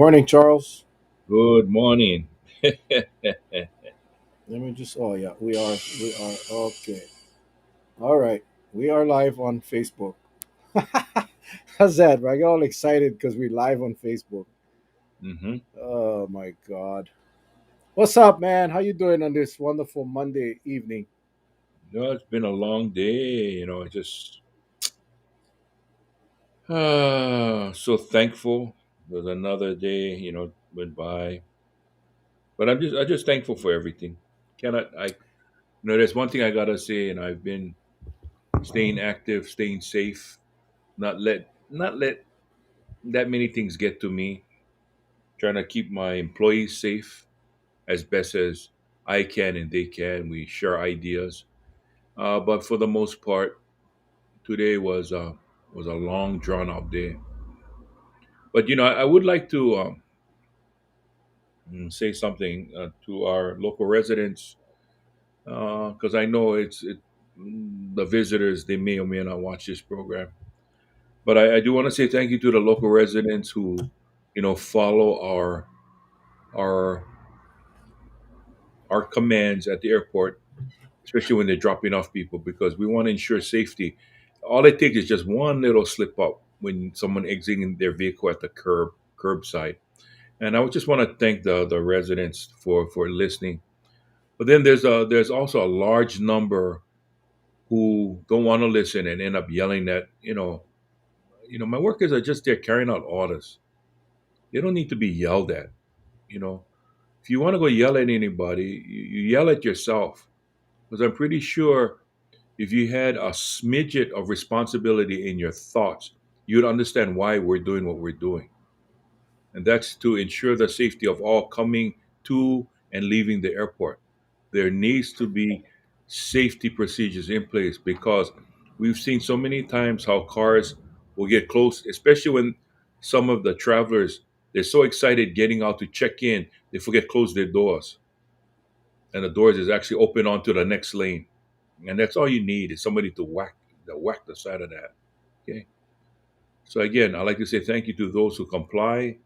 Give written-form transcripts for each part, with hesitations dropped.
Morning, Charles. Good morning. Let me just. Oh yeah, we are okay. All right, we are live on Facebook. How's that? I got all excited because we live on Facebook. hmm Oh my God, what's up, man? How you doing on this wonderful Monday evening? It's been a long day. Just so thankful. There's another day. Went by, but I'm just thankful for everything. Cannot I? There's one thing I gotta say, and I've been staying active, staying safe, not let that many things get to me. Trying to keep my employees safe as best as I can and they can. We share ideas, but for the most part, today was a long, drawn out day. But I would like to say something to our local residents because I know the visitors they may or may not watch this program. But I do want to say thank you to the local residents who follow our our commands at the airport, especially when they're dropping off people, because we want to ensure safety. All it takes is just one little slip up when someone exiting their vehicle at the curbside. And I would just want to thank the residents for listening. But then there's also a large number who don't want to listen and end up yelling at my workers are just there carrying out orders. They don't need to be yelled at. You know, if you want to go yell at anybody, you yell at yourself. Because I'm pretty sure if you had a smidget of responsibility in your thoughts, you'd understand why we're doing what we're doing. And that's to ensure the safety of all coming to and leaving the airport. There needs to be safety procedures in place because we've seen so many times how cars will get close, especially when some of the travelers they're so excited getting out to check in, they forget to close their doors, and the doors is actually open onto the next lane, and that's all you need is somebody to whack the side of that. Okay, so again, I'd like to say thank you to those who comply,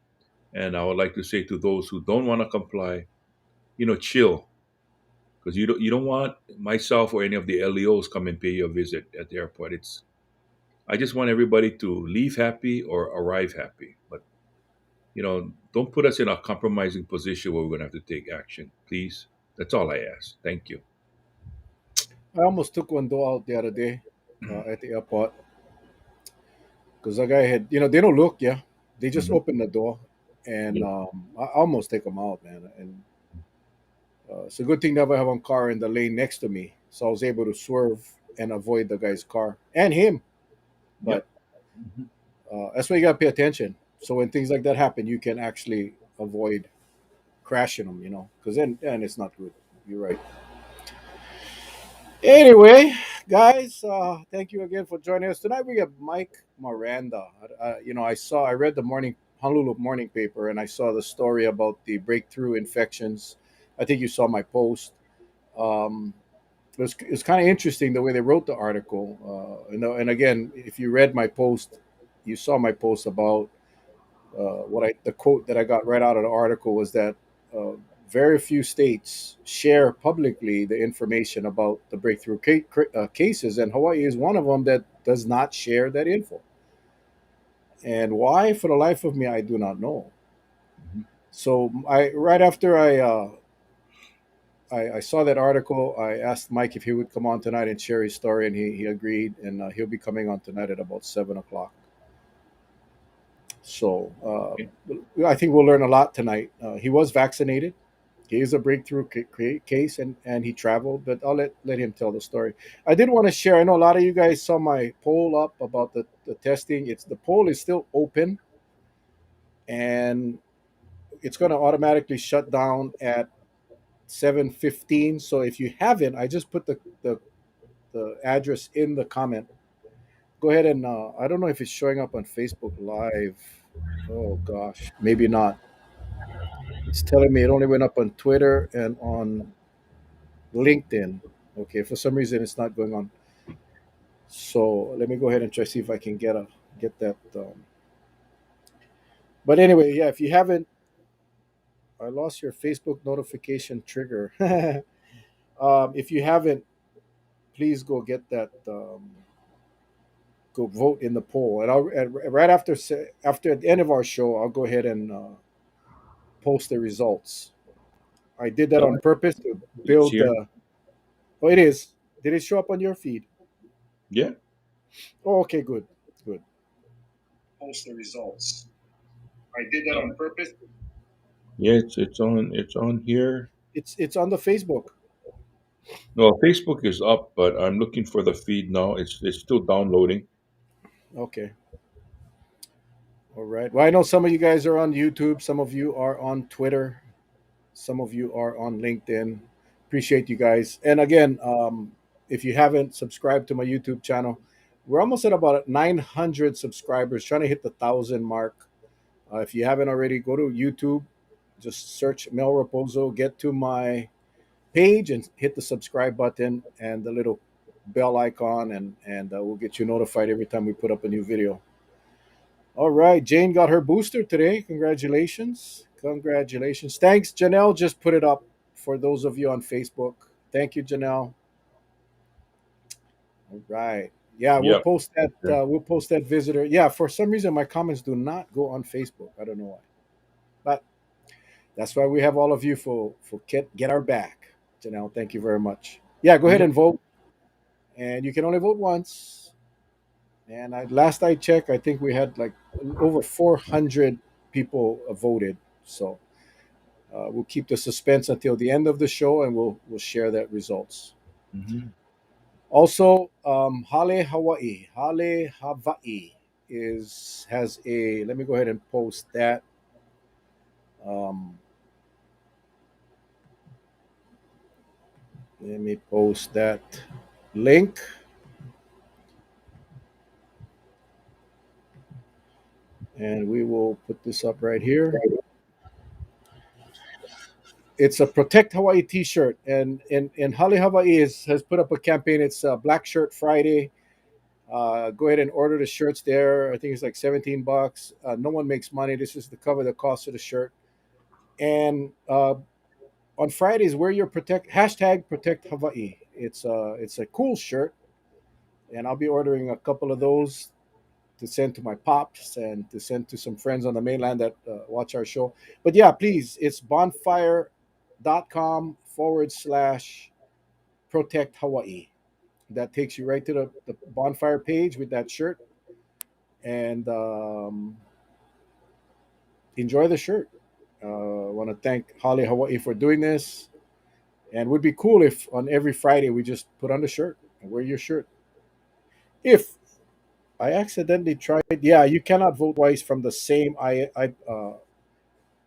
and I would like to say to those who don't want to comply, chill, because you don't want myself or any of the LEOs come and pay you a visit at the airport. I just want everybody to leave happy or arrive happy, but don't put us in a compromising position where we're gonna have to take action, please. That's all I ask. Thank you. I almost took one door out the other day at the airport because the guy had, they don't look, yeah, they just hmm open the door, and Yeah. I almost take them out, man, and it's a good thing never have one car in the lane next to me, so I was able to swerve and avoid the guy's car and him. But Yep. hmm that's why you gotta pay attention. So when things like that happen, you can actually avoid crashing them, because then it's not good. You're right. Anyway, guys, thank you again for joining us tonight. We got Mike Miranda. I read the morning Honolulu morning paper, and I saw the story about the breakthrough infections. I think you saw my post. Um, it's kind of interesting the way they wrote the article. And again, if you read my post, you saw my post about the quote that I got right out of the article was that uh, very few states share publicly the information about the breakthrough cases, and Hawaii is one of them that does not share that info. And why, for the life of me, I do not know. hmm So I right after I saw that article. I asked Mike if he would come on tonight and share his story, and he agreed, and he'll be coming on tonight at about 7 o'clock. So Okay. I think we'll learn a lot tonight. He was vaccinated. He is a breakthrough case, and he traveled. But I'll let him tell the story. I did want to share. I know a lot of you guys saw my poll up about the testing. It's the poll is still open, and it's going to automatically shut down at 7:15. So if you haven't, I just put the address in the comment. Go ahead and I don't know if it's showing up on Facebook Live. Oh gosh, maybe not. It's telling me it only went up on Twitter and on LinkedIn. Okay, for some reason it's not going on. So let me go ahead and try see if I can get that. But anyway, yeah, if you haven't, I lost your Facebook notification trigger. If you haven't, please go get that. Go vote in the poll, and right after after the end of our show, I'll go ahead and post the results. I did that Oh, on purpose to it's build here. the. Oh, it is. Did it show up on your feed? Yeah. Oh, okay, good, good. Post the results. I did that on purpose. Yeah, it's on here. It's on the Facebook. No, Facebook is up, but I'm looking for the feed now. It's still downloading. Okay. All right. Well, I know some of you guys are on YouTube. Some of you are on Twitter. Some of you are on LinkedIn. Appreciate you guys. And again, if you haven't subscribed to my YouTube channel, we're almost at about 900 subscribers, trying to hit the 1,000 mark. If you haven't already, go to YouTube, just search Mel Raposo, get to my page, and hit the subscribe button and the little bell icon, and we'll get you notified every time we put up a new video. All right, Jane got her booster today. Congratulations. Congratulations. Thanks. Janelle just put it up for those of you on Facebook. Thank you, Janelle. All right. Yeah, we'll Yep. post that. Yeah. We'll post that visitor. Yeah, for some reason my comments do not go on Facebook. I don't know why, but that's why we have all of you for get our back. Janelle, thank you very much. Yeah, go ahead Yep. and vote, and you can only vote once. And last I checked, I think we had like over 400 people voted. So we'll keep the suspense until the end of the show, and we'll share that results. Hmm. Also, Hale Hawaii is has a. Let me go ahead and post that. Um, Let me post that link, and we will put this up right here. It's a Protect Hawaii T-shirt, and Hale Hawaii has put up a campaign. It's Black Shirt Friday. Go ahead and order the shirts there. I think it's like $17. No one makes money. This is to cover the cost of the shirt. And on Fridays, wear your protect hashtag Protect Hawaii. It's a cool shirt, and I'll be ordering a couple of those to send to my pops and to send to some friends on the mainland that watch our show. But yeah, please, it's bonfire.com/protect Hawaii. That takes you right to the bonfire page with that shirt, and enjoy the shirt. I want to thank Holly Hawaii for doing this, and would be cool if on every Friday we just put on the shirt and wear your shirt. If I accidentally tried, yeah, you cannot vote twice from the same um,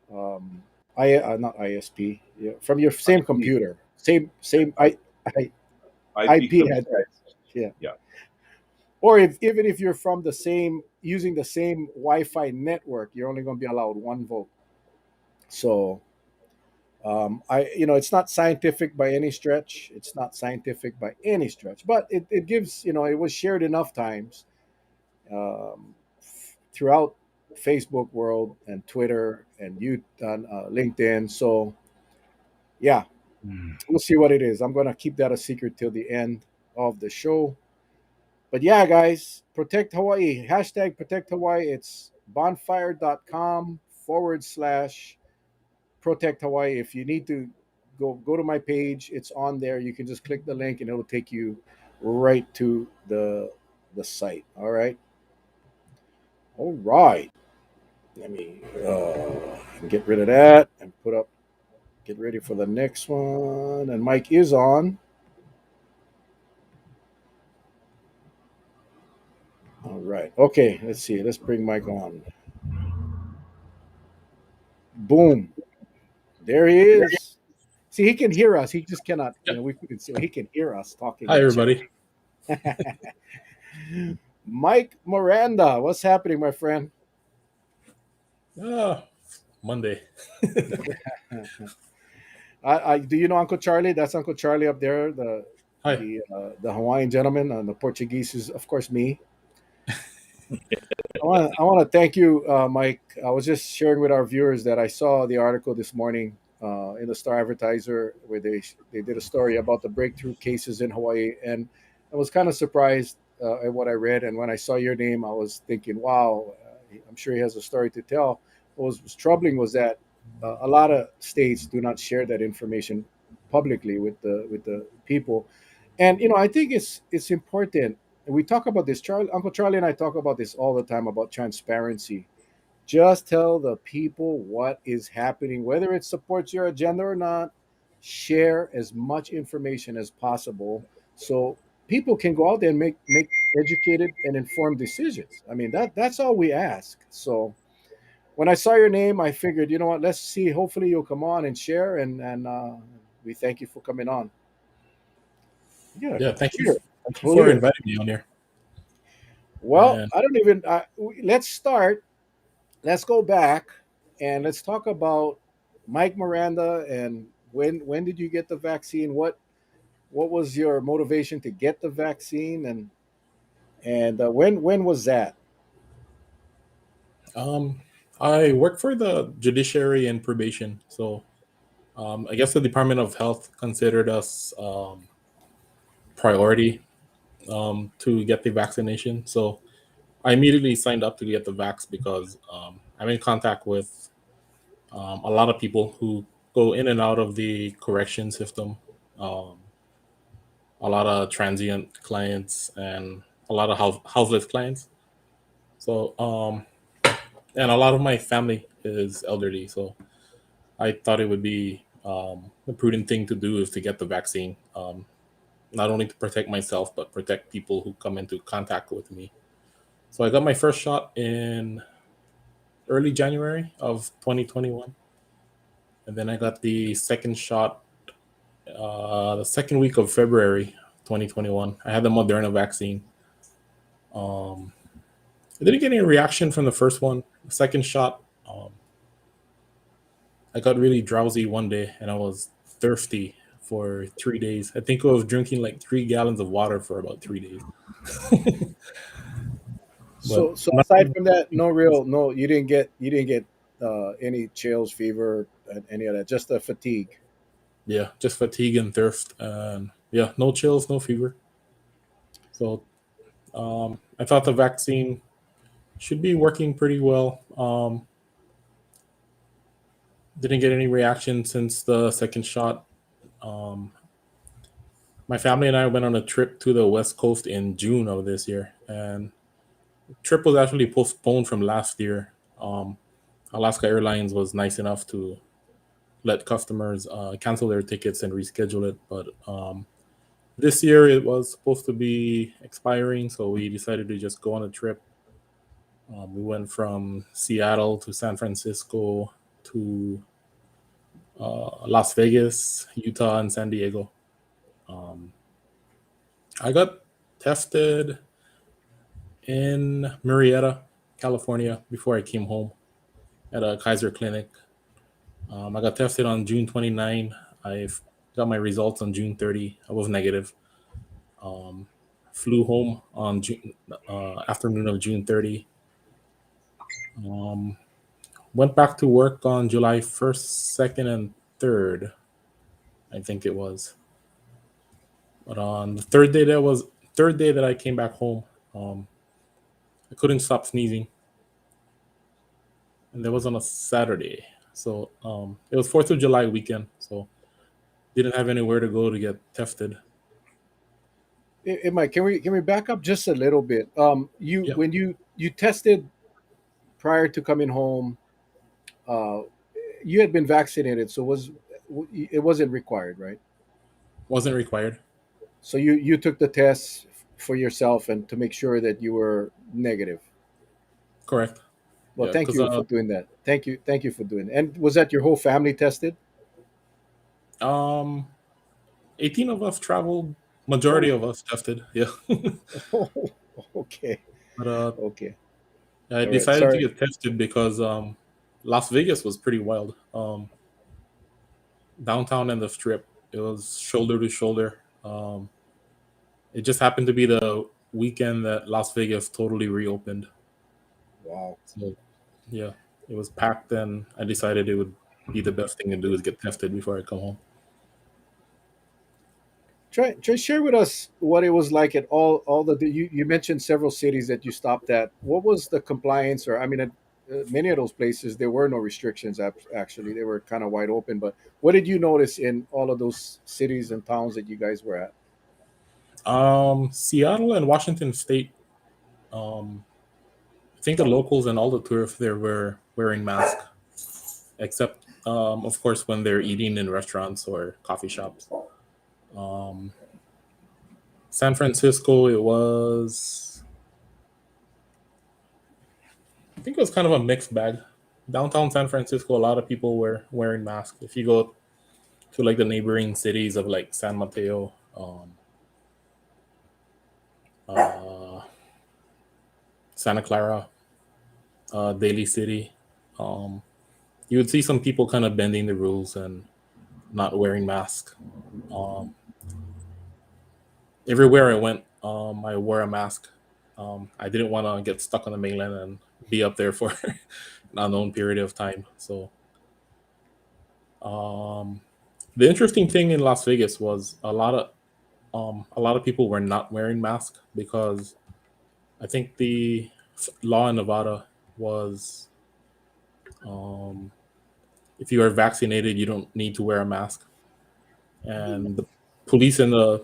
not ISP, yeah, from your same IP, computer, same IP IP address. control. Yeah, Yeah. or if even if you're from the same using the same Wi-Fi network, you're only going to be allowed one vote. So it's not scientific by any stretch. It's not scientific by any stretch, but it gives, it was shared enough times throughout Facebook world and Twitter and LinkedIn. So yeah, Mm. we'll see what it is. I'm gonna keep that a secret till the end of the show. But yeah, guys, protect Hawaii. Hashtag protect Hawaii. It's bonfire.com/protect Hawaii. If you need to go to my page, it's on there. You can just click the link and it'll take you right to the site. All right. All right. Let me get rid of that and get ready for the next one. And Mike is on. All right. Okay. Let's see. Let's bring Mike on. Boom. There he is. See, he can hear us. He just cannot, Yep. we couldn't see. He can hear us talking Hi, in chat. everybody. Mike Miranda, what's happening, my friend? Ah, Monday. Do you know Uncle Charlie? That's Uncle Charlie up there, Hi. the Hawaiian gentleman, and the Portuguese is, of course, me. I want to thank you, Mike. I was just sharing with our viewers that I saw the article this morning in the Star Advertiser where they did a story about the breakthrough cases in Hawaii, and I was kind of surprised at what I read. And when I saw your name, I was thinking, "Wow, I'm sure he has a story to tell." Was troubling was that a lot of states do not share that information publicly with the people, and I think it's important. And we talk about this. Uncle Charlie and I talk about this all the time about transparency. Just tell the people what is happening, whether it supports your agenda or not. Share as much information as possible so people can go out there and make educated and informed decisions. I mean that's all we ask. So when I saw your name, I figured, you know what, let's see. Hopefully you'll come on and share, and we thank you for coming on. Yeah, Yeah, clear, thank you for clear. inviting me on here. Well, And I don't even. Let's start. Let's go back and let's talk about Mike Miranda and when did you get the vaccine? What was your motivation to get the vaccine, and when was that? um, I work for the judiciary and probation, so I guess the Department of Health considered us priority to get the vaccination. So I immediately signed up to get the vax because I'm in contact with a lot of people who go in and out of the correction system, um, a lot of transient clients, and a lot of houseless clients. So, and a lot of my family is elderly. So I thought it would be a prudent thing to do is to get the vaccine, not only to protect myself, but protect people who come into contact with me. So I got my first shot in early January of 2021. And then I got the second shot the second week of February 2021. I had the Moderna vaccine. Um, I didn't get any reaction from the first one. The second shot, I got really drowsy one day and I was thirsty for 3 days. I think I was drinking like 3 gallons of water for about 3 days. But So aside nothing. from that, no real no you didn't get any chills, fever, and any of that, just the fatigue. Yeah, just fatigue and thirst, and yeah, no chills, no fever. So I thought the vaccine should be working pretty well. Didn't get any reaction since the second shot. Um, my family and I went on a trip to the West Coast in June of this year, and the trip was actually postponed from last year. Um, Alaska Airlines was nice enough to let customers cancel their tickets and reschedule it, but this year it was supposed to be expiring, so we decided to just go on a trip. We went from Seattle to San Francisco to Las Vegas, Utah, and San Diego. Um, I got tested in Marietta, California, before I came home at a Kaiser clinic. I got tested on June 29. I got my results on June 30. I was negative. Um, Flew home on afternoon of June 30. Um, Went back to work on July 1st, 2nd, and 3rd, I think it was. But on the third day that I came back home, um, I couldn't stop sneezing, and that was on a Saturday. So it was 4th of July weekend, so didn't have anywhere to go to get tested. Mike, can we back up just a little bit? You Yeah, when you tested prior to coming home, uh, you had been vaccinated, so it wasn't required, right? wasn't required. So you took the test for yourself and to make sure that you were negative. Correct. Well, Yeah, thank because you for doing that. Thank you for doing it. And was that your whole family tested? um 18 of us traveled. Majority Oh, of us tested. Yeah, okay, but okay, I all right. decided to Sorry. get tested because Las Vegas was pretty wild. Downtown and the Strip, it was shoulder to shoulder. It just happened to be the weekend that Las Vegas totally reopened. Wow. So yeah, it was packed, and I decided it would be the best thing to do is get tested before I come home. Try share with us what it was like at all the you mentioned several cities that you stopped at. What was the compliance? Or I mean, at many of those places there were no restrictions. Actually, they were kind of wide open. But what did you notice in all of those cities and towns that you guys were at? Seattle and Washington State. Um, I think the locals and all the tourists there were wearing masks, except of course when they're eating in restaurants or coffee shops. Um, San Francisco, it was, I think it was kind of a mixed bag. Downtown San Francisco, a lot of people were wearing masks. If you go to like the neighboring cities of like San Mateo, uh, Santa Clara, Daly City, um, you would see some people kind of bending the rules and not wearing masks. Um, Everywhere I went, I wore a mask. I didn't want to get stuck on the mainland and be up there for an unknown period of time. So um, the interesting thing in Las Vegas was a lot of people were not wearing masks because I think the law in Nevada was um, if you are vaccinated, you don't need to wear a mask, and the police and the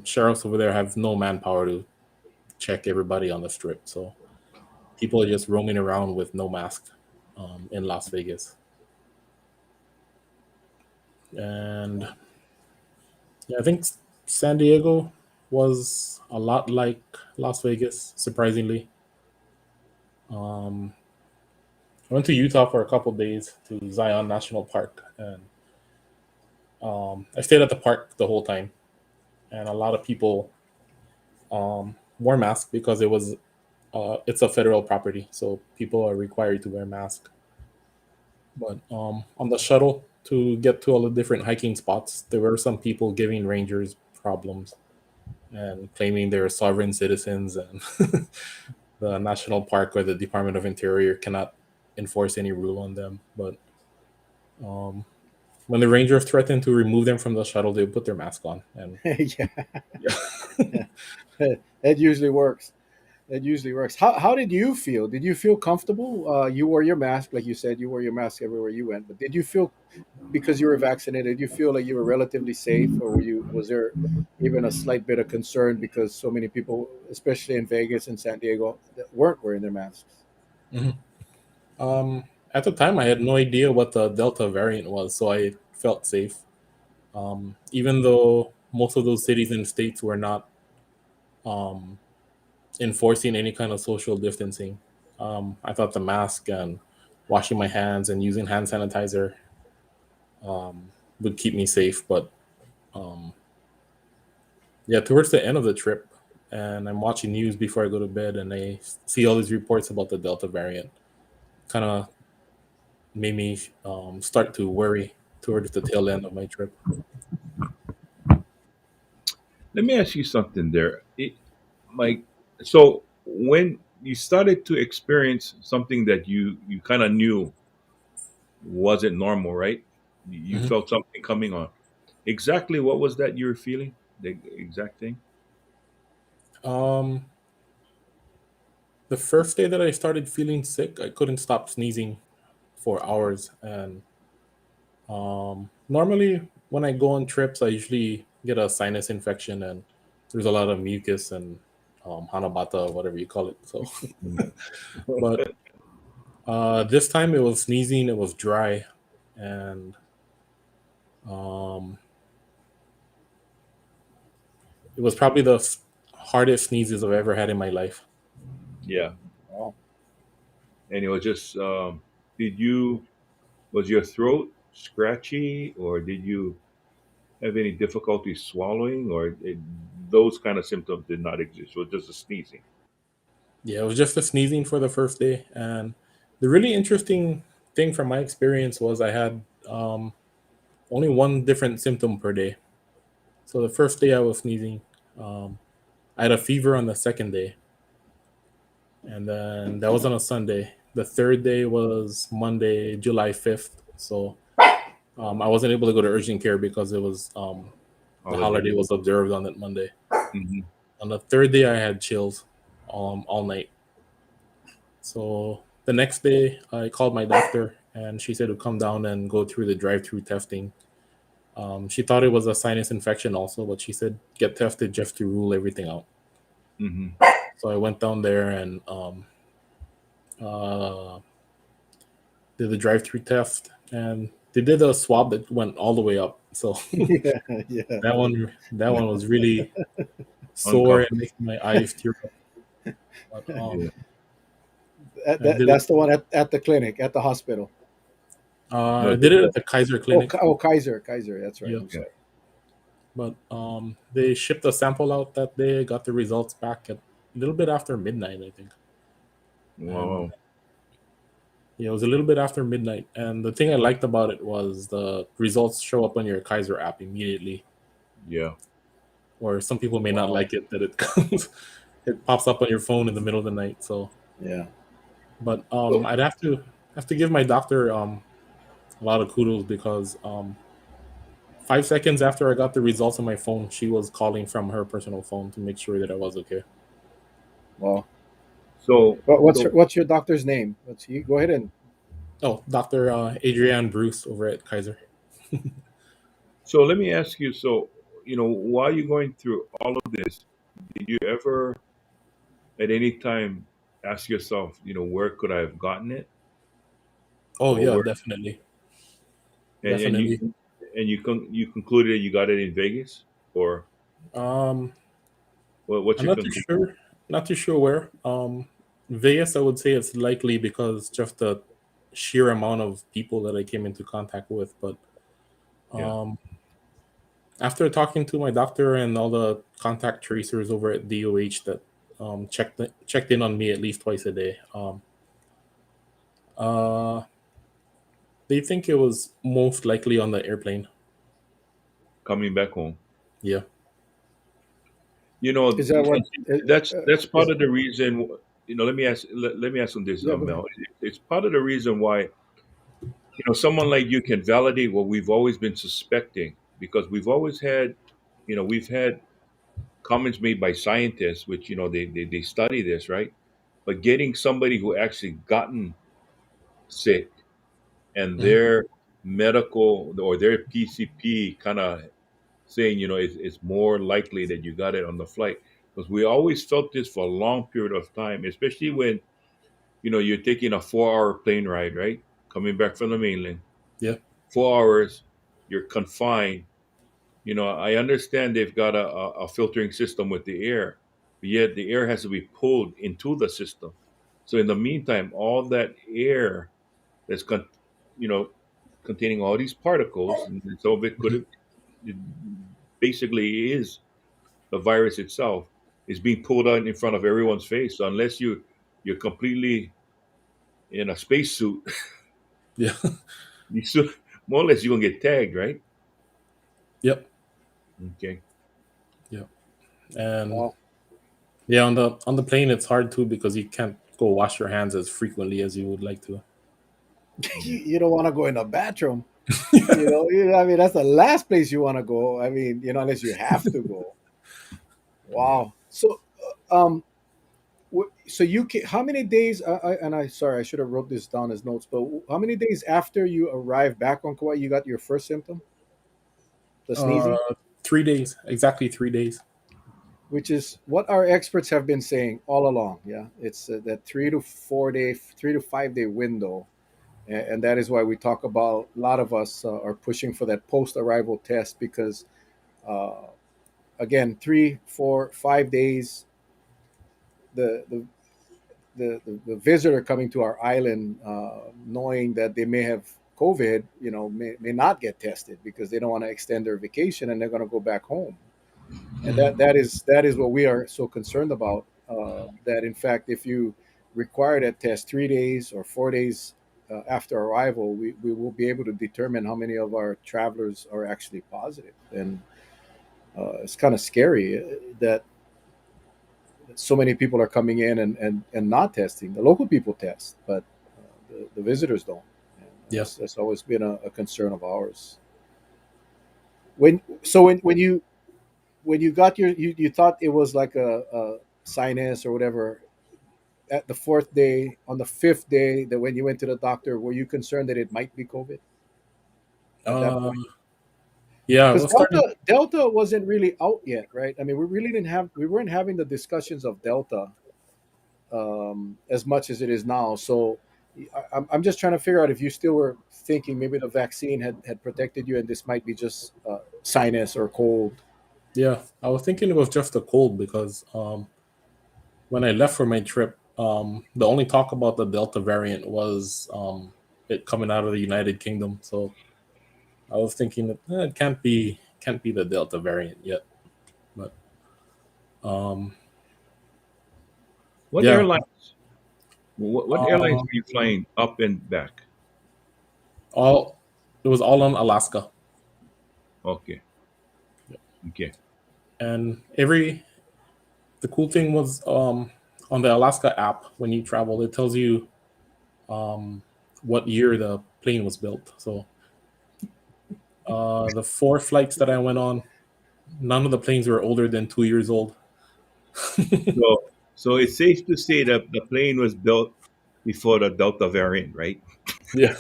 sheriffs over there have no manpower to check everybody on the strip. So people are just roaming around with no mask in Las Vegas. And yeah, I think San Diego was a lot like Las Vegas, surprisingly. Um, I went to Utah for a couple days to Zion National Park, and I stayed at the park the whole time. And a lot of people wore masks because it's a federal property, so people are required to wear masks. But on the shuttle to get to all the different hiking spots, there were some people giving rangers problems and claiming they're sovereign citizens, and the national park or the Department of Interior cannot enforce any rule on them. But um, when the rangers threatened to remove them from the shuttle, they would put their mask on. And Yeah, yeah, that usually works. That usually works. How did you feel? Did you feel comfortable? You wore your mask, like you said, you wore your mask everywhere you went. But did you feel because you were vaccinated? Did you feel like you were relatively safe, or was there even a slight bit of concern because so many people, especially in Vegas and San Diego, that weren't wearing their masks? Mhm. At the time, I had no idea what the Delta variant was, so I felt safe. Even though most of those cities and states were not um, enforcing any kind of social distancing. I thought the mask and washing my hands and using hand sanitizer would keep me safe. But um, yeah, towards the end of the trip, and I'm watching news before I go to bed, and I see all these reports about the Delta variant. Kind of made me start to worry towards the tail end of my trip. Let me ask you something there. Mike, so when you started to experience something that you kind of knew wasn't normal, right? You Mhm. felt something coming on. Exactly what was that you were feeling? The exact thing? Um, the first day that I started feeling sick, I couldn't stop sneezing for hours, and normally, when I go on trips, I usually get a sinus infection, and there's a lot of mucus and hanabata, whatever you call it. So, but this time it was sneezing, it was dry, and um, it was probably the hardest sneezes I've ever had in my life. Yeah. Wow. And it was just, did you, was your throat scratchy or did you have any difficulty swallowing or those kind of symptoms did not exist? It was just a sneezing. Yeah, it was just the sneezing for the first day, and the really interesting thing from my experience was I had only one different symptom per day. So the first day I was sneezing. Um, I had a fever on the second day, and then that was on a Sunday. The third day was Monday, July 5th. So I wasn't able to go to urgent care because it was the Holiday. holiday was observed on that Monday. Hmm. On the third day, I had chills all night. So the next day, I called my doctor, and she said to come down and go through the drive-through testing. She thought it was a sinus infection also, but she said get tested just to rule everything out. Hmm. So I went down there and uh, did the drive-through test, and they did a swab that went all the way up. So Yeah, yeah. that one was really sore and Uncomfortable. making my eyes tear up. But Yeah. I did it. That's the one at the clinic, at the hospital. No, I did it at the Kaiser Clinic. Kaiser. That's right. Yeah, I'm yeah. sorry. but they shipped a sample out that day. Got the results back at a little bit after midnight, I think. And Wow. yeah, it was a little bit after midnight. And the thing I liked about it was the results show up on your Kaiser app immediately. Yeah. Or some people may not Wow. like it that it comes, it pops up on your phone in the middle of the night. So, Yeah. but So, I'd have to give my doctor a lot of kudos because 5 seconds after I got the results on my phone, she was calling from her personal phone to make sure that I was okay. Well, so, so, what's your doctor's name? Let's see. Go ahead and Oh, Doctor Adrienne Bruce over at Kaiser. so let me ask you. So, while you're going through all of this, did you ever, at any time, ask yourself, where could I have gotten it, Oh or yeah, where, definitely, and definitely. you concluded you got it in Vegas, or Um, what's I'm your not too conclusion? sure. Not too sure where. Vegas, I would say it's likely because just the sheer amount of people that I came into contact with. But Yeah, um, after talking to my doctor and all the contact tracers over at DOH that checked in on me at least twice a day, uh, they think it was most likely on the airplane. coming back home. Yeah. is that what? And that's part Is of the reason. Let me ask on this, Yeah. Go ahead. Mel. It's part of the reason why someone like you can validate what we've always been suspecting, because we've had comments made by scientists, which they study this, right? But getting somebody who actually gotten sick, and Mhm. their medical or their PCP kind of saying, it's more likely that you got it on the flight, because we always felt this for a long period of time, especially when you're taking a 4-hour plane ride, right, coming back from the mainland. Yeah. 4 hours, you're confined. I understand they've got a filtering system with the air, but yet the air has to be pulled into the system. So in the meantime, all that air that's you know containing all these particles, and some of it could Mhm. have, it basically is the virus itself, is being pulled out in front of everyone's face. So unless you're completely in a spacesuit, Yeah. you still, more or less, you're gonna get tagged, right? Yep. Okay. Yep. And Well, yeah, on the plane, it's hard too because you can't go wash your hands as frequently as you would like to. Yeah. you don't want to go in the bathroom. I mean, that's the last place you want to go. I mean, unless you have to go. Yeah. Wow. So, so you can, how many days? Sorry, I should have wrote this down as notes. But how many days after you arrived back on Kauai, you got your first symptom, the Uh, sneezing, 3 days, exactly 3 days. which is what our experts have been saying all along. Yeah, it's that 3 to 4 day, 3 to 5 day window, and that is why we talk about a lot of us are pushing for that post-arrival test because, uh, again, 3, 4, 5 days, the the visitor coming to our island, knowing that they may have COVID, may not get tested because they don't want to extend their vacation and they're going to go back home. And Mhm. that is what we are so concerned about. That in fact, if you require that test 3 days or 4 days after arrival, we will be able to determine how many of our travelers are actually positive. And it's kind of scary that so many people are coming in and not testing. The local people test, but the visitors don't. And Yeah. that's always been a concern of ours. When you got you thought it was like a sinus or whatever at the fourth day, on the fifth day, that when you went to the doctor, were you concerned that it might be COVID at that Uh, point? yeah, I Because was starting. Delta wasn't really out yet, right? I mean, we weren't having the discussions of Delta as much as it is now. So I'm just trying to figure out if you still were thinking maybe the vaccine had protected you, and this might be just sinus or cold. Yeah, I was thinking it was just a cold because when I left for my trip, the only talk about the Delta variant was it coming out of the United Kingdom. So I was thinking that it can't be the Delta variant yet. But um, What yeah, airlines? What airlines uh, were you flying up and back? all it was all on Alaska, Okay, okay. and the cool thing was on the Alaska app when you travel, it tells you um, what year the plane was built. So the four flights that I went on, none of the planes were older than 2 years old. So it's safe to say that the plane was built before the Delta variant, right? Yeah.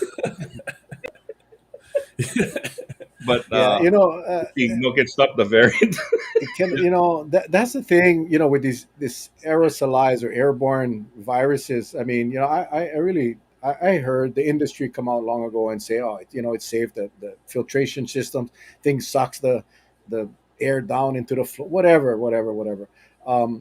But Yeah, no can stop the variant. it can, that's the thing, with these this aerosolized or airborne viruses. I mean, I really I heard the industry come out long ago and say, oh, it saved the filtration systems. Things sucks the air down into the floor, whatever.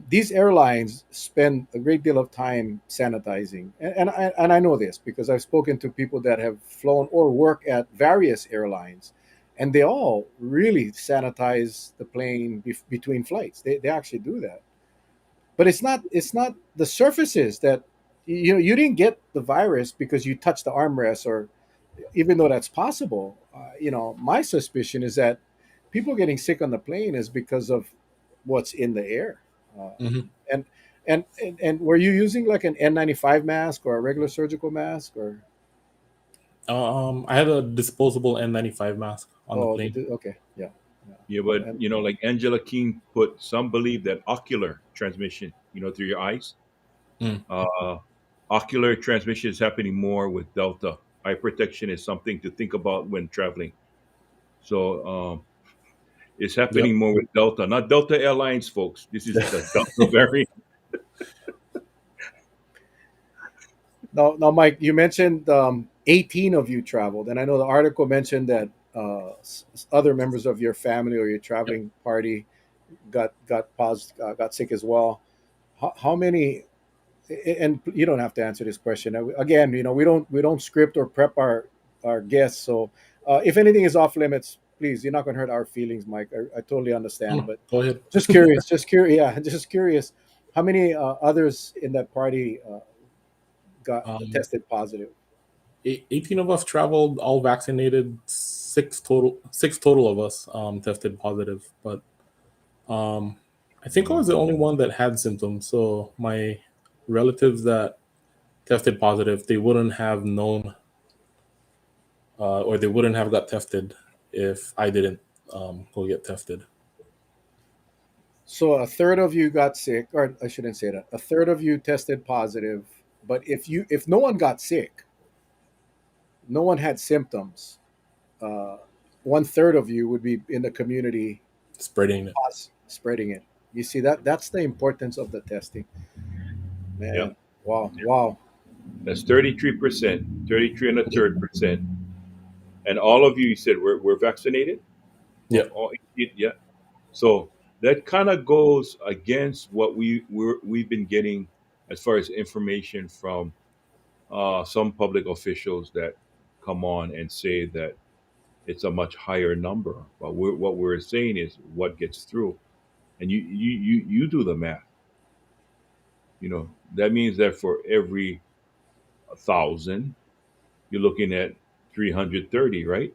These airlines spend a great deal of time sanitizing, and I know this because I've spoken to people that have flown or work at various airlines, and they all really sanitize the plane between flights. They actually do that, but it's not the surfaces that you didn't get the virus because you touched the armrest, or even though that's possible. My suspicion is that people getting sick on the plane is because of what's in the air. uh, Mhm. and and were you using like an N95 mask or a regular surgical mask, or I had a disposable N95 mask on the oh plane. okay, yeah, yeah. Yeah, but And like Angela King put, some believe that ocular transmission, through your eyes, Mm. uh, ocular transmission is happening more with Delta. Eye protection is something to think about when traveling. So it's Yep. happening more with Delta, not Delta Airlines, folks. This is the Delta variant. now, Mike, you mentioned 18 of you traveled, and I know the article mentioned that other members of your family or your Yep. traveling party got sick as well. How many? And you don't have to answer this question again. We don't script or prep our guests. So if anything is off limits, please, you're not going to hurt our feelings, Mike. I totally understand, Oh, but go ahead. just curious, yeah, just curious. How many others in that party got Um, tested positive? 18 of us traveled, all vaccinated. Six total of us tested positive, but um, I think I was the only one that had symptoms. So my relatives that tested positive, they wouldn't have known, or they wouldn't have got tested if I didn't go get tested. So a third of you got sick, or I shouldn't say that. A third of you tested positive, but if no one got sick, no one had symptoms. Uh, One third of you would be in the community Spreading it. spreading it. You see that's the importance of the testing, Yeah, man. Wow, wow. that's 33%, 33 and a third percent. And all of you said we're vaccinated? Yep. All 18, yeah. So that kind of goes against what we've been getting as far as information from some public officials that come on and say that it's a much higher number. But what we're saying is what gets through, and you do the math. That means that for every 1,000, you're looking at 330, right?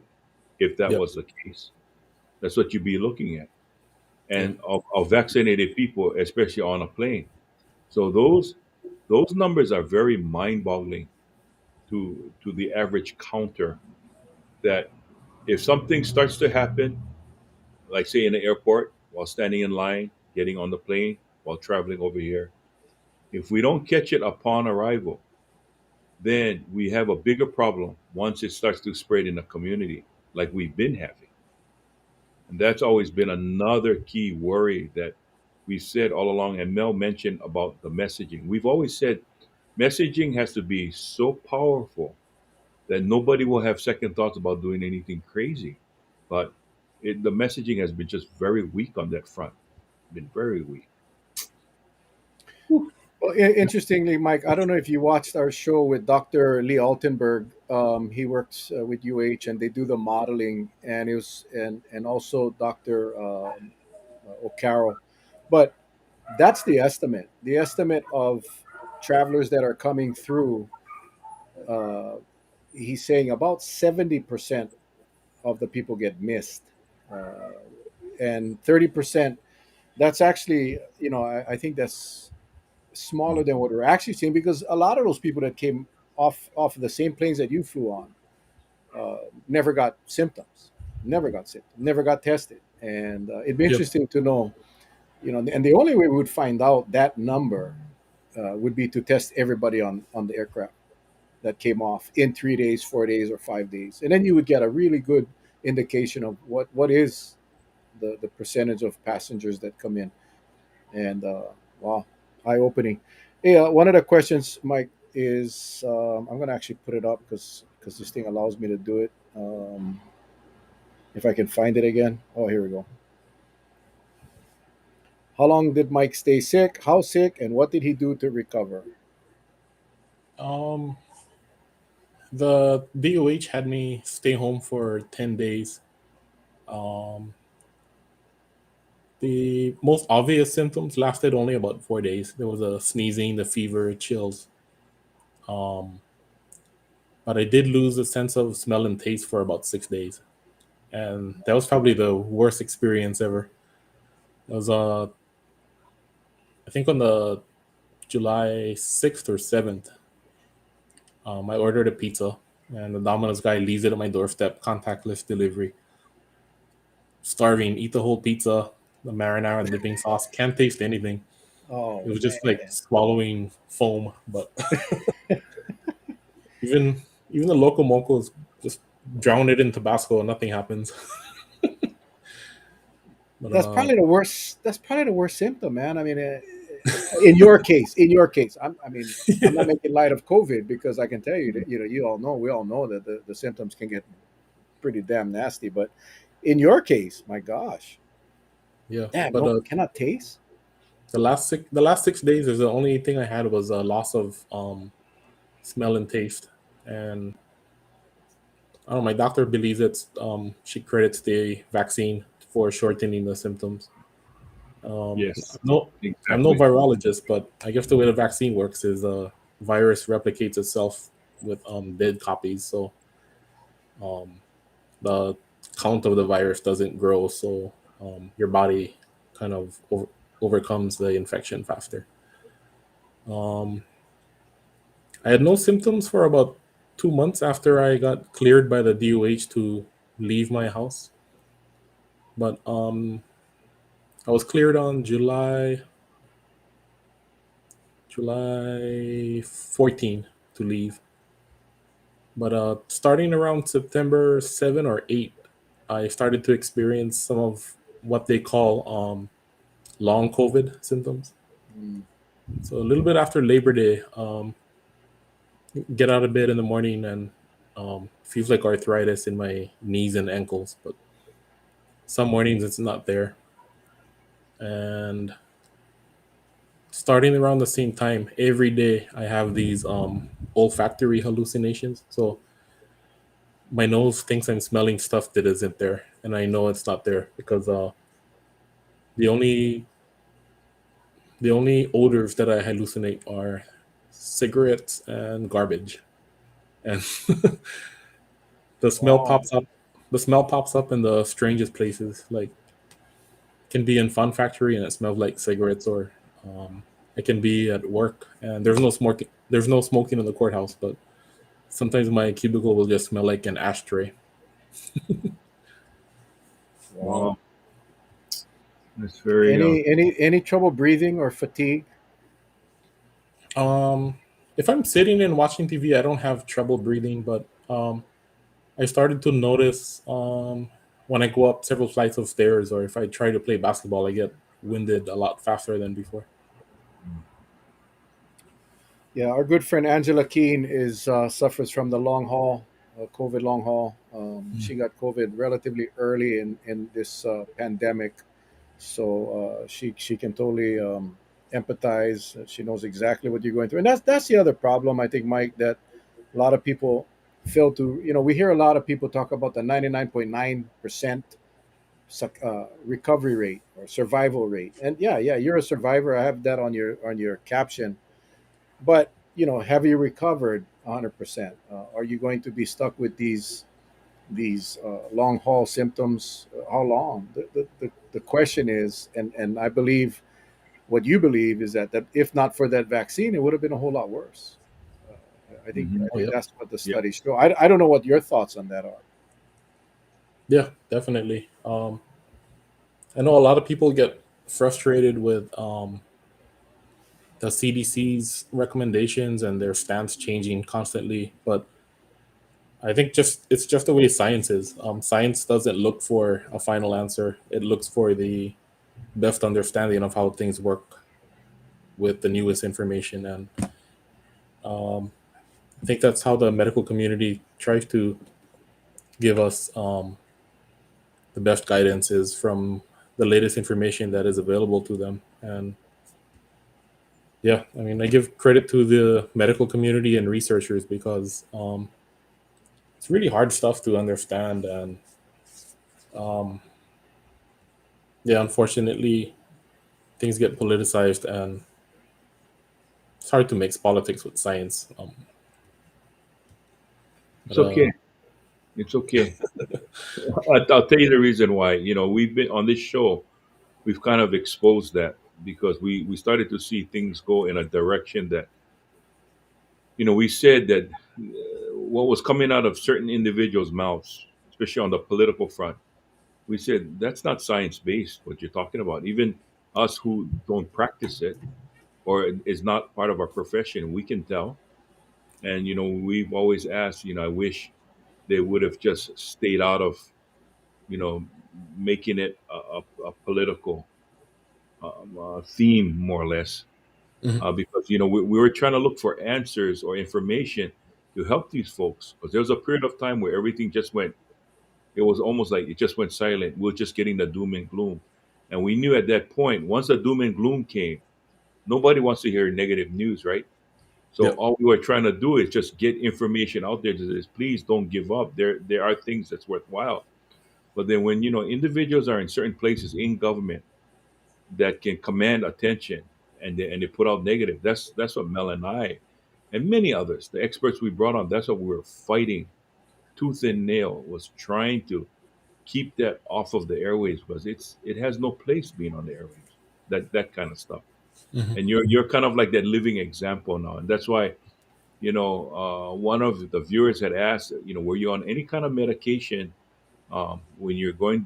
If that Yep. was the case, that's what you'd be looking at. Yep. And of vaccinated people, especially on a plane. So those numbers are very mind-boggling to the average counter. That if something starts to happen, like say in the airport, while standing in line, getting on the plane, while traveling over here, if we don't catch it upon arrival, then we have a bigger problem once it starts to spread in the community, like we've been having. And that's always been another key worry that we said all along. And Mel mentioned about the messaging. We've always said messaging has to be so powerful that nobody will have second thoughts about doing anything crazy. But the messaging has been just very weak on that front. Been very weak. Whew. Well, interestingly, Mike, I don't know if you watched our show with Dr. Lee Altenberg. He works with UH, and they do the modeling, and it was and also Dr. O'Carroll. But that's the estimate. The estimate of travelers that are coming through. Uh, he's saying about 70% of the people get missed, uh, and 30%. That's actually, I think that's smaller than what we're actually seeing, because a lot of those people that came off of the same planes that you flew on never got symptoms, never got tested, and it'd be Yep. interesting to know, and the only way we would find out that number would be to test everybody on the aircraft that came off in 3 days, 4 days, or 5 days, and then you would get a really good indication of what is the percentage of passengers that come in. And wow, eye opening. Hey, one of the questions, Mike, is I'm going to actually put it up because this thing allows me to do it. If I can find it again. Oh, here we go. How long did Mike stay sick? How sick? And what did he do to recover? Um, the DOH had me stay home for 10 days. Um, the most obvious symptoms lasted only about 4 days. There was a sneezing, the fever, chills. Um, but I did lose a sense of smell and taste for about 6 days, and that was probably the worst experience ever. It was I think on the July 6th or 7th. I ordered a pizza, and the Domino's guy leaves it at my doorstep, contactless delivery. Starving, eat the whole pizza, the marinara and dipping sauce. Can't taste anything. Oh It was just like man, swallowing foam. But even even the local mocos just drown it in Tabasco and nothing happens. But that's probably the worst symptom, man. I mean, in your case, I mean, I'm not making light of COVID, because I can tell you that we all know that the symptoms can get pretty damn nasty. But in your case, my gosh, yeah, damn, but no, cannot taste. the last 6 days is the only thing I had was a loss of smell and taste, and I don't know. My doctor believes it's she credits the vaccine for shortening the symptoms. Yes, No, I'm no exactly. virologist, but I guess the way the vaccine works is virus replicates itself with dead copies, so um, the count of the virus doesn't grow, so your body kind of overcomes the infection faster. Um, I had no symptoms for about 2 months after I got cleared by the DOH to leave my house, but I was cleared on July 14 to leave. But starting around September 7 or 8, I started to experience some of what they call long COVID symptoms. Mm. So a little bit after Labor Day, get out of bed in the morning and feels like arthritis in my knees and ankles, but some mornings it's not there. And starting around the same time, every day I have these olfactory hallucinations. So my nose thinks I'm smelling stuff that isn't there, and I know it's not there because the only the only odors that I hallucinate are cigarettes and garbage, and the smell Wow. pops up. The smell pops up in the strangest places, like can be in Fun Factory and it smells like cigarettes, or I can be at work and there's no smoking. There's no smoking in the courthouse, but sometimes my cubicle will just smell like an ashtray. Wow. Wow, that's very Any trouble breathing or fatigue? Um, if I'm sitting and watching TV, I don't have trouble breathing, but I started to notice when I go up several flights of stairs, or if I try to play basketball, I get winded a lot faster than before. Yeah, our good friend Angela Keene is suffers from the long haul, COVID long haul. Mm. She got COVID relatively early in this pandemic, so she can totally empathize. She knows exactly what you're going through, and that's the other problem I think, Mike, that a lot of people fail to. We hear a lot of people talk about the 99.9% recovery rate or survival rate, and yeah, you're a survivor. I have that on your caption, but have you recovered 100%? Are you going to be stuck with these long haul symptoms? How long? The question is, and I believe what you believe is that if not for that vaccine, it would have been a whole lot worse. I think Mhm. I Oh think yeah, that's what the Yeah. studies show. I don't know what your thoughts on that are. yeah, definitely. I know a lot of people get frustrated with the CDC's recommendations and their stance changing constantly, but I think just it's just the way science is. Science doesn't look for a final answer; it looks for the best understanding of how things work with the newest information, and um, I think that's how the medical community tries to give us the best guidance is from the latest information that is available to them. And yeah, I mean, I give credit to the medical community and researchers because it's really hard stuff to understand. And um, yeah, unfortunately, things get politicized and it's hard to mix politics with science. But It's okay. It's okay. I'll tell you the reason why. We've been on this show. We've kind of exposed that because we started to see things go in a direction that we said that what was coming out of certain individuals' mouths, especially on the political front, we said that's not science based. What you're talking about, even us who don't practice it or is not part of our profession, we can tell. And we've always asked. I wish they would have just stayed out of you know making it a political theme, more or less, mhm. because we were trying to look for answers or information to help these folks. Because there was a period of time where everything just went. It was almost like it just went silent. We are just getting the doom and gloom, and we knew at that point, once the doom and gloom came, nobody wants to hear negative news, right? So Yeah, all we were trying to do is just get information out there that says, please don't give up. There are things that's worthwhile. But then when individuals are in certain places in government that can command attention, and they put out negative, that's what Mel and I and many others, the experts we brought on, that's what we were fighting tooth and nail, was trying to keep that off of the airways, because it has no place being on the airways, that kind of stuff. mhm. And you're kind of like that living example now, and that's why one of the viewers had asked, were you on any kind of medication when you're going,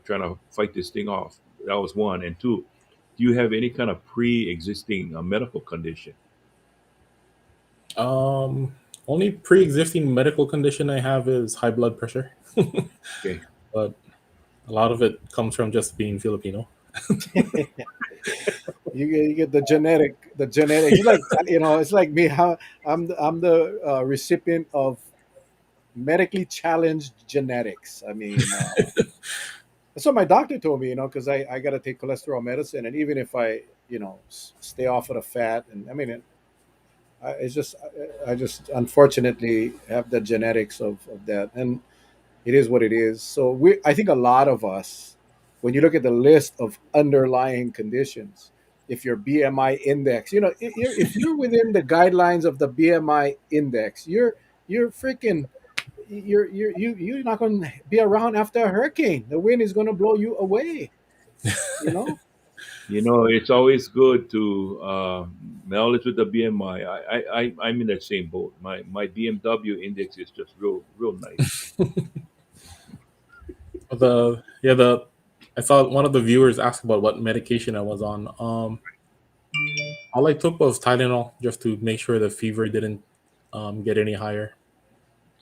trying to fight this thing off? That was one. And two, do you have any kind of pre-existing medical condition? Um, Only pre-existing medical condition I have is high blood pressure, Okay. but a lot of it comes from just being Filipino. You get the genetic. It's like it's like me. How I'm the recipient of medically challenged genetics. I mean, that's what my doctor told me. Because I got to take cholesterol medicine, and even if I stay off of the fat, and I mean, it's just I just unfortunately have the genetics of that, and it is what it is. So I think a lot of us, when you look at the list of underlying conditions, if your BMI index, if you're within the guidelines of the BMI index, you're freaking you're not going to be around after a hurricane. The wind is going to blow you away. You know. It's always good to Mel is with the BMI. I'm in that same boat. My BMW index is just real nice. The I saw one of the viewers ask about what medication I was on. All I took was Tylenol just to make sure the fever didn't get any higher.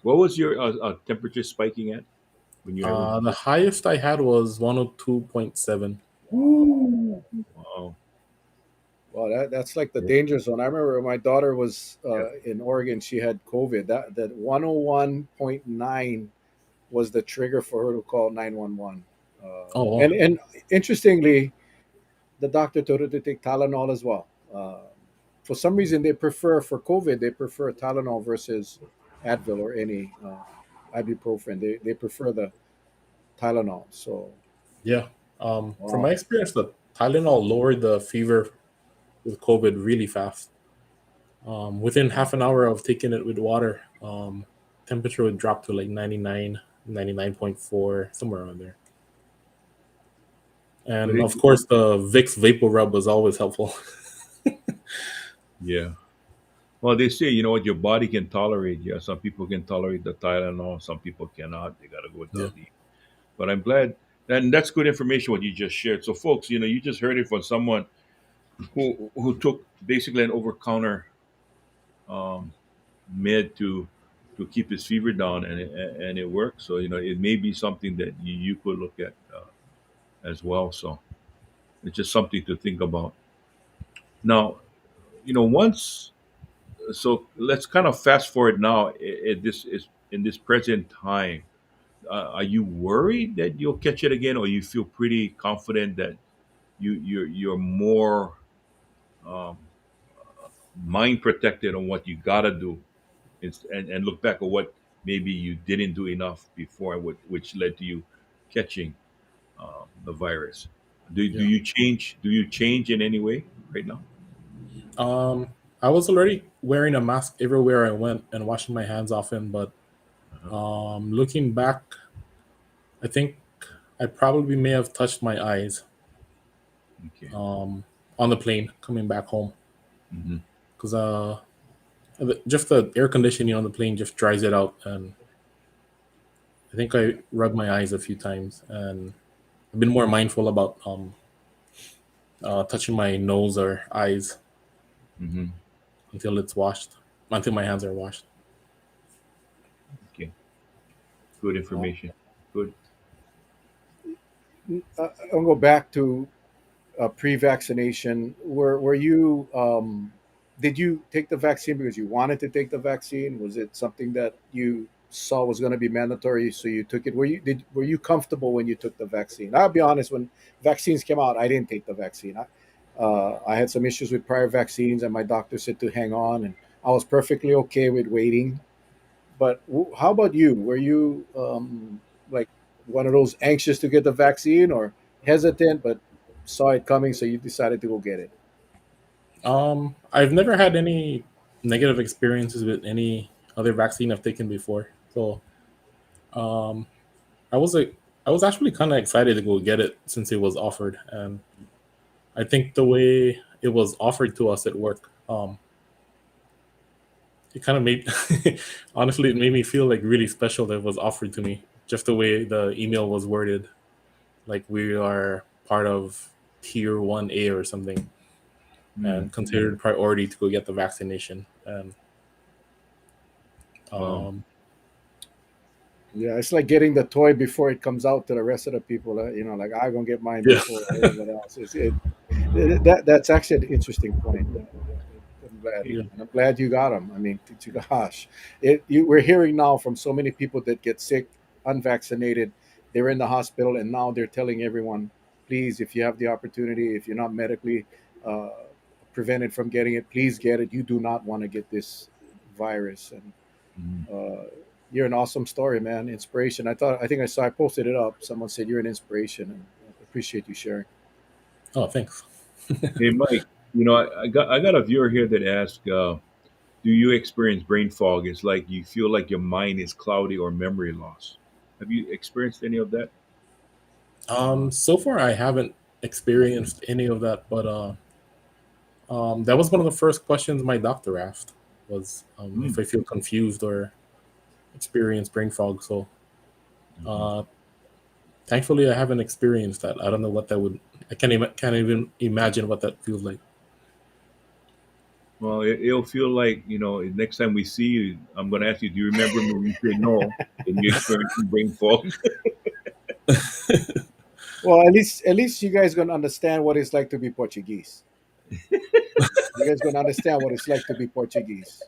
What was your temperature spiking at when you ever? The highest I had was 102.7. Ooh, wow. Well, that's like the Yeah. danger zone. I remember when my daughter was Yeah. in Oregon. She had COVID. That 101.9 was the trigger for her to call 911. Oh, And wow. interestingly, the doctor told her to take Tylenol as well. For some reason, they prefer for COVID they prefer Tylenol versus Advil or any ibuprofen. They prefer the Tylenol. So Yeah. From my wow, experience, the Tylenol lowered the fever with COVID really fast. Within half an hour of taking it with water, temperature would drop to like 99, 99.4, somewhere around there. But And of course, the Vicks Vapor Rub was always helpful. yeah. Well, they say what your body can tolerate. Yeah, some people can tolerate the Tylenol, some people cannot. They got to go with Yeah. the. But I'm glad, and that's good information what you just shared. So, folks, you just heard it from someone who took basically an over counter um, med to keep his fever down, and it worked. So it may be something that you could look at as well. So it's just something to think about. Now, once so let's kind of fast forward now. This is in this present time. Are you worried that you'll catch it again, or you feel pretty confident that you're more um, mind protected on what you gotta do, and look back at what maybe you didn't do enough before, which led to you catching the virus. Do Yeah. you change? Do you change in any way right now? Um, I was already wearing a mask everywhere I went and washing my hands often, but Uh-huh. looking back, I think I probably may have touched my eyes Okay. um, on the plane coming back home Hmm. because just the air conditioning on the plane just dries it out, and I think I rubbed my eyes a few times, and I've been more mindful about touching my nose or eyes Hmm. until it's washed, until my hands are washed. Okay. Good wow. information. Good. I'll go back to pre-vaccination. Were you did you take the vaccine because you wanted to take the vaccine? Was it something that you saw was going to be mandatory, so you took it? Were you comfortable when you took the vaccine? I'll be honest. When vaccines came out, I didn't take the vaccine. I had some issues with prior vaccines, and my doctor said to hang on, and I was perfectly okay with waiting. But how about you? Were you like one of those anxious to get the vaccine, or hesitant but saw it coming, so you decided to go get it? I've never had any negative experiences with any other vaccine I've taken before, so um, I was like, I was actually kind of excited to go get it since it was offered, and I think the way it was offered to us at work, it kind of made, honestly, it made me feel like really special that it was offered to me. Just the way the email was worded, like we are part of tier 1A or something, Hmm. and considered priority to go get the vaccination. And Wow. um, Yeah, it's like getting the toy before it comes out to the rest of the people. Like I'm gonna get mine yeah, before everyone else. That's actually an interesting point. I'm glad, yeah, and I'm glad you got them. I mean, gosh, we're hearing now from so many people that get sick, unvaccinated. They're in the hospital, and now they're telling everyone, please, if you have the opportunity, if you're not medically uh, prevented from getting it, please get it. You do not want to get this virus, and Mhm. you're an awesome story, man. Inspiration. I think I posted it up. Someone said you're an inspiration, and I appreciate you sharing. oh, thanks. Hey, Mike. I got a viewer here that asked, "Do you experience brain fog? It's like you feel like your mind is cloudy or memory loss. Have you experienced any of that?" So far I haven't experienced any of that, but that was one of the first questions my doctor asked was Mm. if I feel confused or experience brain fog. So Mhm. uh, thankfully, I haven't experienced that. I don't know what that would. I can't even imagine what that feels like. Well, it'll feel like, next time we see you, I'm going to ask you, do you remember me? You say no, and you experience brain fog. Well, at least you guys gonna understand what it's like to be Portuguese. You guys gonna understand what it's like to be Portuguese.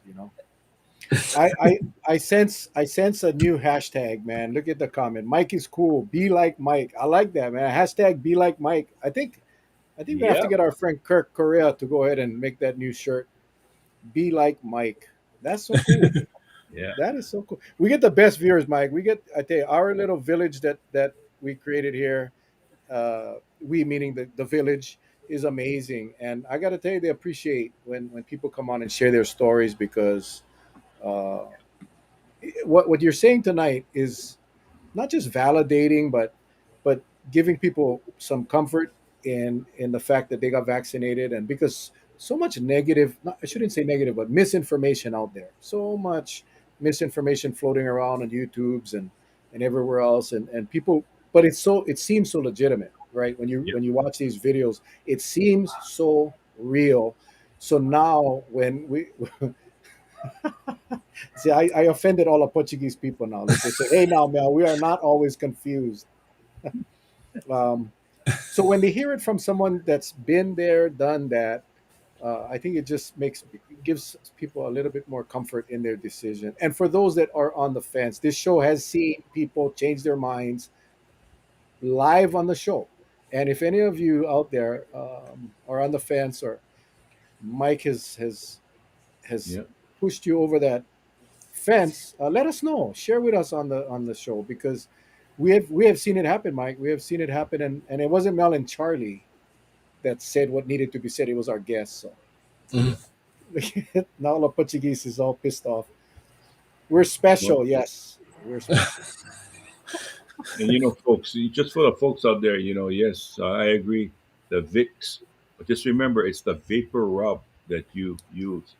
I sense a new hashtag, man. Look at the comment. Mike is cool. Be like Mike. I like that, man. Hashtag be like Mike. I think we have to Yeah, get our friend Kirk Correa to go ahead and make that new shirt. Be like Mike. That's so cool. yeah, That is so cool. We get the best viewers, Mike. I tell you, our little village that we created here, we meaning the village, is amazing. And I got to tell you, they appreciate when people come on and share their stories because uh, what you're saying tonight is not just validating, but giving people some comfort in the fact that they got vaccinated, and because so much negative, not, I shouldn't say negative, but misinformation out there, so much misinformation floating around on YouTubes and everywhere else, and people, but it seems so legitimate, right? When you yeah. when you watch these videos, it seems so real. So now when we see, I offended all the Portuguese people now. Look, they say, "Hey, now, Mel, we are not always confused." Um, so when they hear it from someone that's been there, done that, I think it just gives people a little bit more comfort in their decision. And for those that are on the fence, this show has seen people change their minds live on the show. And if any of you out there are on the fence, or Mike has Yeah. pushed you over that fence, let us know. Share with us on the show, because we have seen it happen, Mike. We have seen it happen, and it wasn't Mel and Charlie that said what needed to be said. It was our guests. So Mhm. now the Portuguese is all pissed off. We're Well, special, yes, we're special. and folks, just for the folks out there, yes, I agree. The Vicks, but just remember, it's the vapor rub that you use.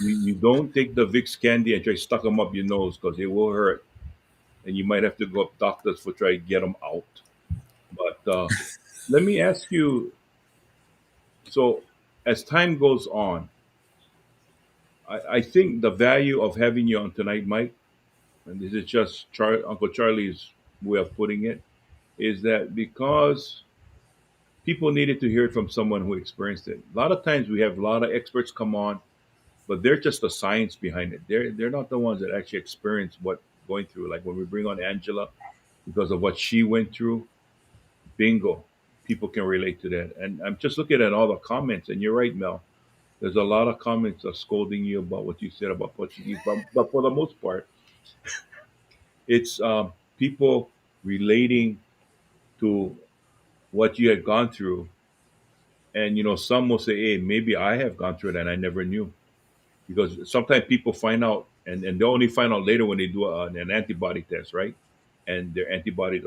You don't take the Vicks candy and try to stuck them up your nose because it will hurt, and you might have to go up doctors for try to get them out. But let me ask you. So, as time goes on, I think the value of having you on tonight, Mike, and this is just Uncle Charlie's way of putting it, is that because people needed to hear it from someone who experienced it. A lot of times we have a lot of experts come on, but they're just the science behind it. They're not the ones that actually experience what going through. Like when we bring on Angela, because of what she went through, bingo, people can relate to that. And I'm just looking at all the comments, and you're right, Mel. There's a lot of comments are scolding you about what you said about Portuguese, but for the most part, it's people relating to what you had gone through. And some will say, "Hey, maybe I have gone through it and I never knew." Because sometimes people find out, and they only find out later when they do an antibody test, right? And their antibody,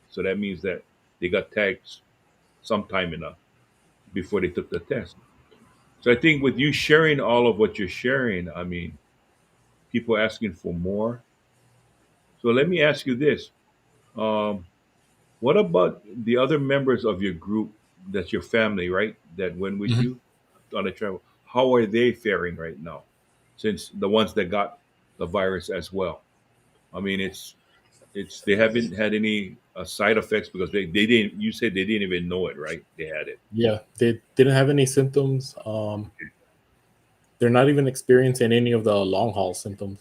so that means that they got tagged sometime enough before they took the test. So I think with you sharing all of what you're sharing, I mean, people asking for more. So let me ask you this: um, what about the other members of your group? That's your family, right? That went with Mhm. you on the travel. How are they faring right now? Since the ones that got the virus as well. I mean, it's they haven't had any side effects because they didn't. You said they didn't even know it, right? They had it. Yeah, they didn't have any symptoms. They're not even experiencing any of the long haul symptoms.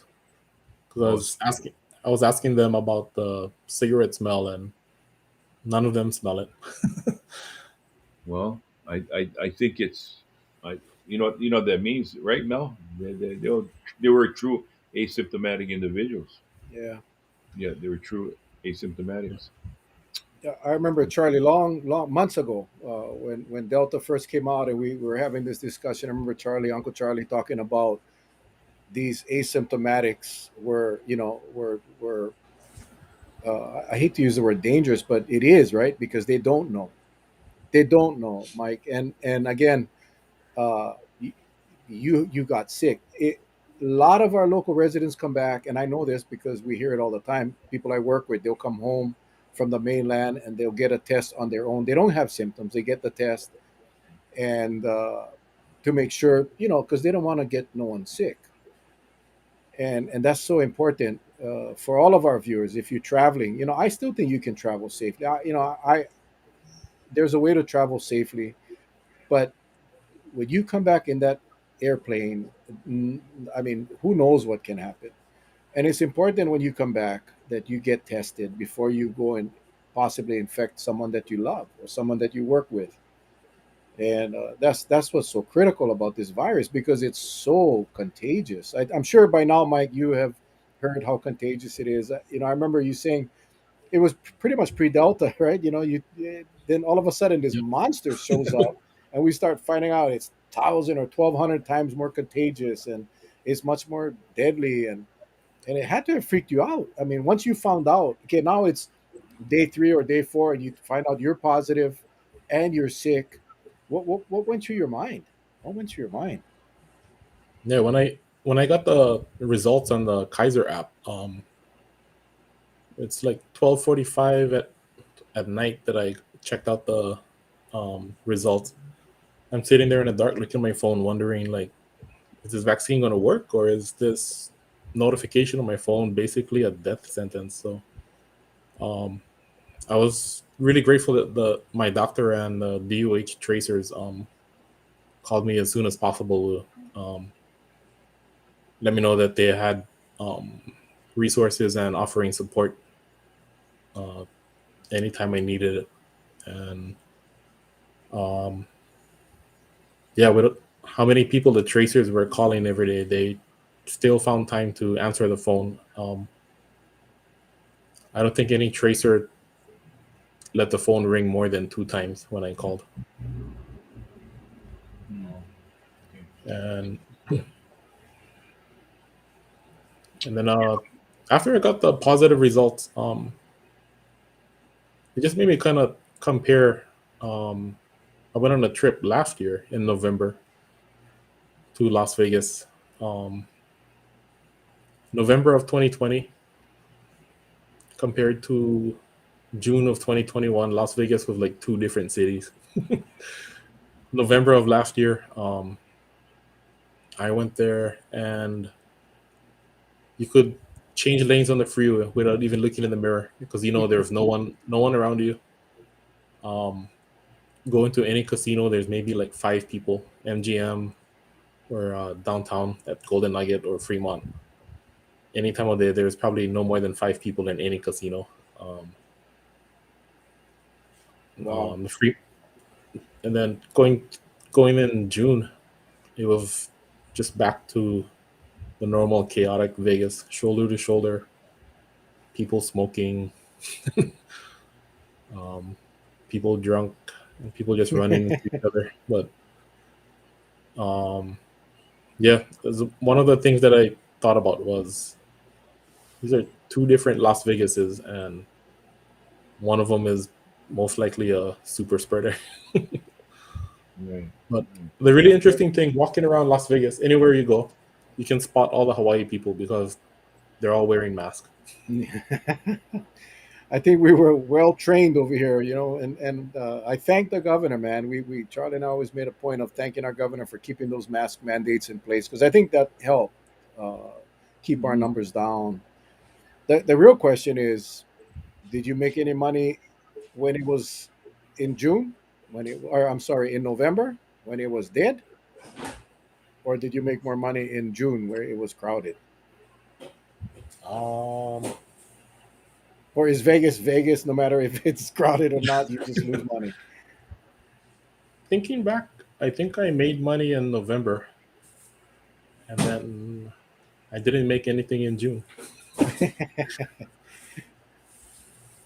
Because Oh, I was asking them about the cigarette smell, and none of them smell it. well, I think it's I you know what that means, right, Mel? They were true asymptomatic individuals. Yeah. Yeah, they were true asymptomatics. Yeah, I remember Charlie long months ago, when Delta first came out, and we were having this discussion. I remember Uncle Charlie, talking about these asymptomatics were I hate to use the word dangerous, but it is, right, because they don't know. They don't know, Mike. And again, y- you got sick. A lot of our local residents come back, and I know this because we hear it all the time. People I work with, they'll come home from the mainland and they'll get a test on their own. They don't have symptoms. They get the test, and to make sure, because they don't want to get no one sick. And that's so important for all of our viewers. If you're traveling, I still think you can travel safely. I there's a way to travel safely, but when you come back in that airplane, I mean, who knows what can happen? And it's important when you come back that you get tested before you go and possibly infect someone that you love or someone that you work with. And that's what's so critical about this virus because it's so contagious. I'm sure by now, Mike, you have heard how contagious it is. I remember you saying it was pretty much pre-Delta, right? Then all of a sudden this Yep. monster shows up, and we start finding out it's 1,000 or 1,200 times more contagious, and it's much more deadly, and it had to have freaked you out. I mean, once you found out, okay, now it's day 3 or day 4, and you find out you're positive, and you're sick. What went through your mind? What went through your mind? Yeah, when I got the results on the Kaiser app, it's like 12:45 at night that I checked out the results. I'm sitting there in the dark, looking at my phone, wondering like, is this vaccine going to work, or is this notification on my phone basically a death sentence? So um, I was really grateful that the my doctor and the DOH tracers called me as soon as possible to let me know that they had um, resources and offering support uh, anytime I needed it. And um, yeah, with how many people the tracers were calling every day, they still found time to answer the phone. I don't think any tracer let the phone ring more than 2 times when I called. No. Okay. And then after I got the positive results, it just made me kind of compare. Um, I went on a trip last year in November to Las Vegas. Um, November of 2020 compared to June of 2021, Las Vegas was like two different cities. November of last year, I went there and you could change lanes on the freeway without even looking in the mirror because there's no one around you. Um, Going to any casino, there's maybe like 5 people. MGM or downtown at Golden Nugget or Fremont. Any time of day, there's probably no more than 5 people in any casino. Um, Wow. the free, and then going in June, it was just back to the normal chaotic Vegas, shoulder to shoulder, people smoking, um, people drunk, and people just running into each other. But um, yeah, one of the things that I thought about was these are two different Las Vegases, and one of them is most likely a super spreader. Right. But Right. the really interesting thing, walking around Las Vegas, anywhere you go, you can spot all the Hawaii people because they're all wearing masks. I think we were well trained over here, and I thank the governor, man. We Charlie and I always made a point of thanking our governor for keeping those mask mandates in place because I think that helped uh, keep our Mhm. numbers down. The real question is, did you make any money when it was in June, or I'm sorry, in November when it was dead, or did you make more money in June where it was crowded? Um, Or is Vegas Vegas? No matter if it's crowded or not, you just lose money. Thinking back, I think I made money in November, and then I didn't make anything in June.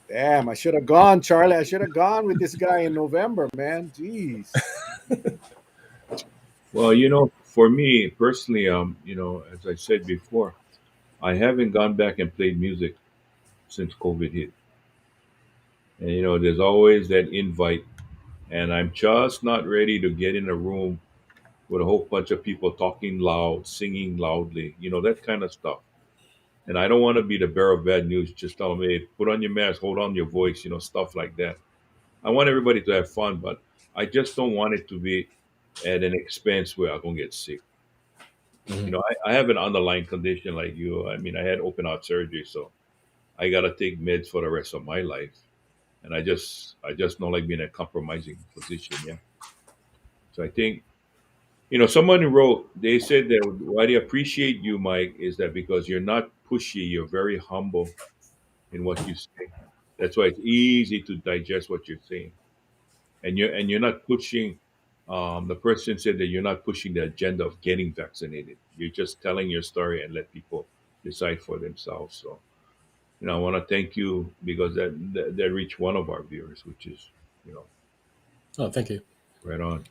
Damn, I should have gone, Charlie. I should have gone with this guy in November, man. Jeez. Well, for me personally, as I said before, I haven't gone back and played music since COVID hit. And there's always that invite. And I'm just not ready to get in a room with a whole bunch of people talking loud, singing loudly, that kind of stuff. And I don't want to be the bearer of bad news. Just tell them, hey, put on your mask, hold on your voice, stuff like that. I want everybody to have fun, but I just don't want it to be at an expense where I'm going to get sick. Mhm. I have an underlying condition like you. I mean, I had open heart surgery, so I got to take meds for the rest of my life. And I just don't like being in a compromising position. Yeah. So I think, someone wrote, they said that why they appreciate you, Mike, is that because you're not pushy, you're very humble in what you say. That's why it's easy to digest what you're saying, and you're not pushing. The person said that you're not pushing the agenda of getting vaccinated. You're just telling your story and let people decide for themselves. So, I want to thank you because that reached one of our viewers, which is, you know, Oh, thank you. right on.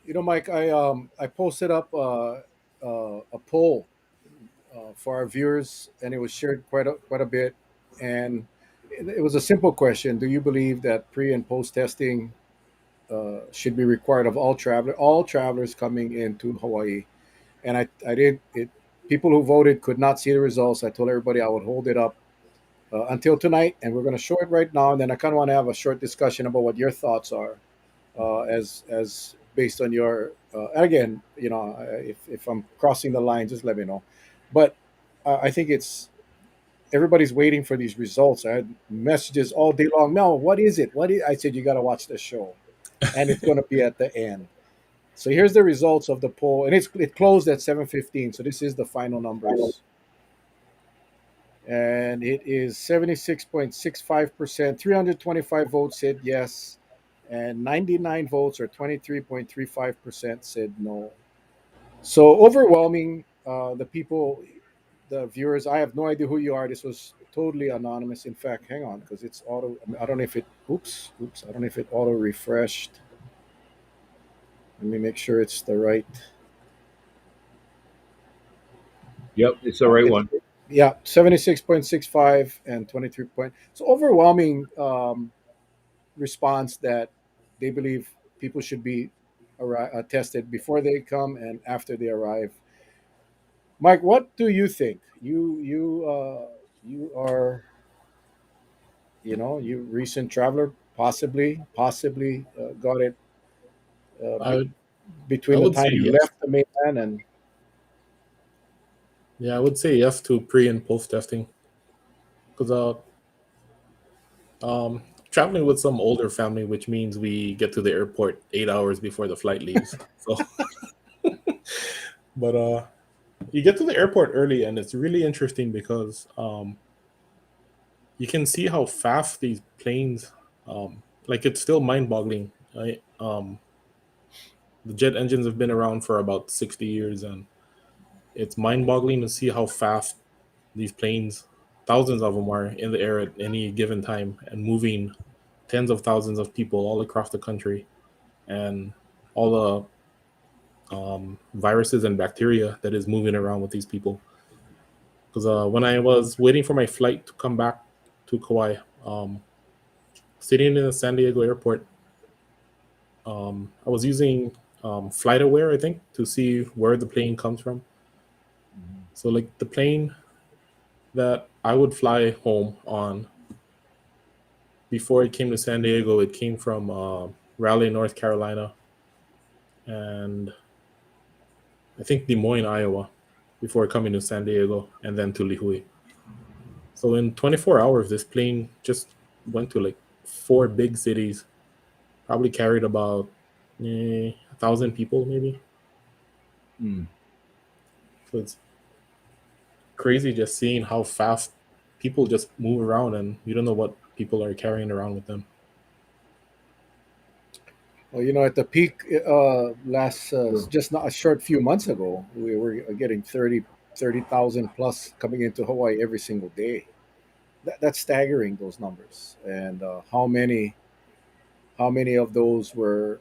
Mike, I posted up a poll for our viewers, and it was shared quite a bit. And it was a simple question: do you believe that pre and post testing should be required of all travelers coming into Hawaii? And I did it. People who voted could not see the results. I told everybody I would hold it up until tonight, and we're going to show it right now. And then I kind of want to have a short discussion about what your thoughts are, as based on your. Again, if I'm crossing the line, just let me know. But I think it's everybody's waiting for these results. I had messages all day long. Mel, what is it? I said you got to watch the show, and it's going to be at the end. So here's the results of the poll, and it closed at 7:15. So this is the final numbers, and it is 76.65%. 325 votes said yes, and 99 votes or 23.35% said no. So overwhelming, the people, the viewers. I have no idea who you are. This was totally anonymous. In fact, hang on, because it's auto. I don't know if it. Oops. I don't know if it auto refreshed. Let me make sure it's the right. Yep, it's the right It's one. Yeah, 76.65 and 23 point. So overwhelming response that they believe people should be tested before they come and after they arrive. Mike, what do you think? You are, you recent traveler, possibly got it uh, I be, would I between the would say time you yes. left the mainland and. Yeah, I would say yes to pre and post testing because traveling with some older family, which means we get to the airport 8 hours before the flight leaves. So, but you get to the airport early, and it's really interesting because you can see how fast these planes, like it's still mind-boggling. Right? The jet engines have been around for about 60 years, and it's mind-boggling to see how fast these planes, thousands of them, are in the air at any given time and moving tens of thousands of people all across the country, and all the viruses and bacteria that is moving around with these people. Because when I was waiting for my flight to come back to Kauai, sitting in the San Diego airport, I was using FlightAware, I think, to see where the plane comes from. Mhm. So, like the plane that I would fly home on before it came to San Diego, it came from Raleigh, North Carolina, and I think Des Moines, Iowa, before coming to San Diego and then to Lihue. So in 24 hours, this plane just went to like four big cities, probably carried about 1,000 people, maybe. Mm. So it's crazy just seeing how fast people just move around, and you don't know what people are carrying around with them. Well, at the peak last, Sure. just not a short few months ago, we were getting 30,000 plus coming into Hawaii every single day. That's staggering, those numbers. And how many of those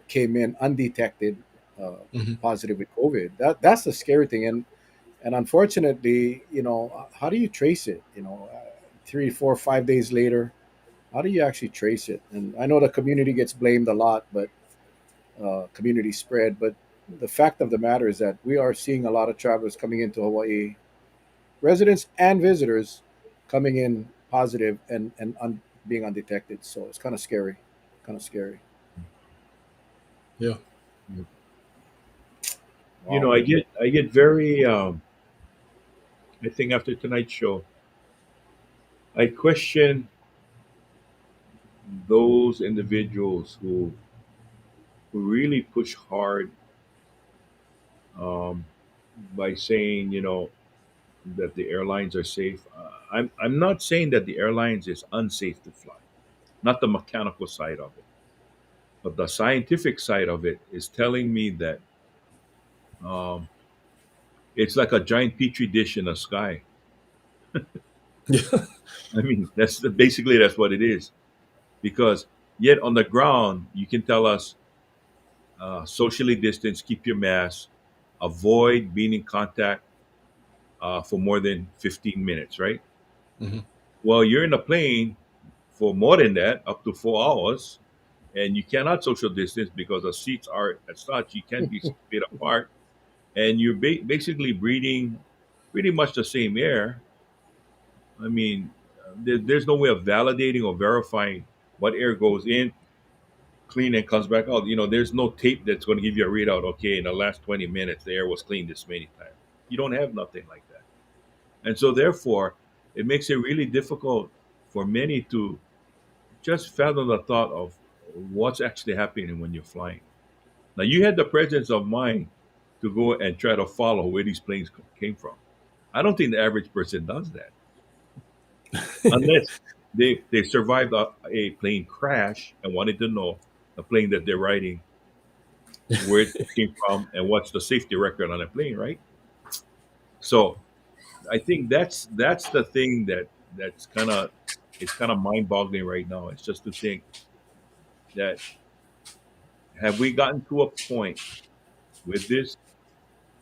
came in undetected, uh, Mhm. positive with COVID? That's the scary thing. And unfortunately, how do you trace it? 3, 4, 5 days later, How do you actually trace it? And I know the community gets blamed a lot, but community spread. But the fact of the matter is that we are seeing a lot of travelers coming into Hawaii, residents and visitors, coming in positive and being undetected. So it's kind of scary, kind of scary. Yeah. You Wow. know, I get very I think after tonight's show, I question those individuals who really push hard um, by saying, that the airlines are safe. I'm not saying that the airlines is unsafe to fly, not the mechanical side of it, but the scientific side of it is telling me that um, it's like a giant petri dish in the sky. Yeah. I mean, that's what it is. Because yet on the ground, you can tell us socially distance, keep your mask, avoid being in contact for more than 15 minutes, right? Hmm. Well, you're in a plane for more than that, up to 4 hours, and you cannot social distance because the seats are as such. You can't be 6 feet apart, and you're basically breathing pretty much the same air. I mean, there's no way of validating or verifying what air goes in, clean, and comes back out. There's no tape that's going to give you a readout. Okay, in the last 20 minutes, the air was cleaned this many times. You don't have nothing like that, and so therefore, it makes it really difficult for many to just fathom the thought of what's actually happening when you're flying. Now, you had the presence of mind to go and try to follow where these planes came from. I don't think the average person does that unless they survived a plane crash and wanted to know the plane that they're riding, where it came from, and what's the safety record on a plane, right? So I think that's the thing that's kind of it's kind of mind boggling right now. It's just to think that have we gotten to a point with this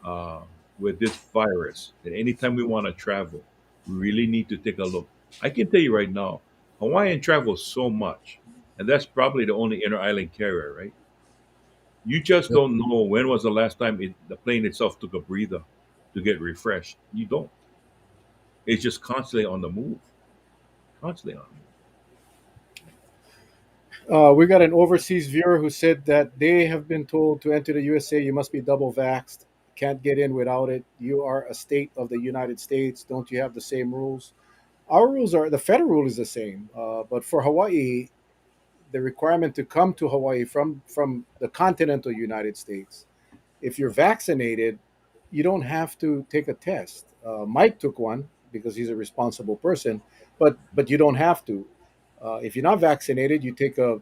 uh, with this virus that anytime we want to travel, we really need to take a look. I can tell you right now, Hawaiian travels so much, and that's probably the only inter island carrier, right? You just Yep. don't know when was the last time the plane itself took a breather to get refreshed. You don't. It's just constantly on the move, constantly on the move. We got an overseas viewer who said that they have been told to enter the USA, you must be double vaxxed. Can't get in without it. You are a state of the United States. Don't you have the same rules? Our rules are the federal rule is the same, but for Hawaii, the requirement to come to Hawaii from the continental United States, if you're vaccinated, you don't have to take a test. Mike took one because he's a responsible person, but you don't have to. If you're not vaccinated, you take a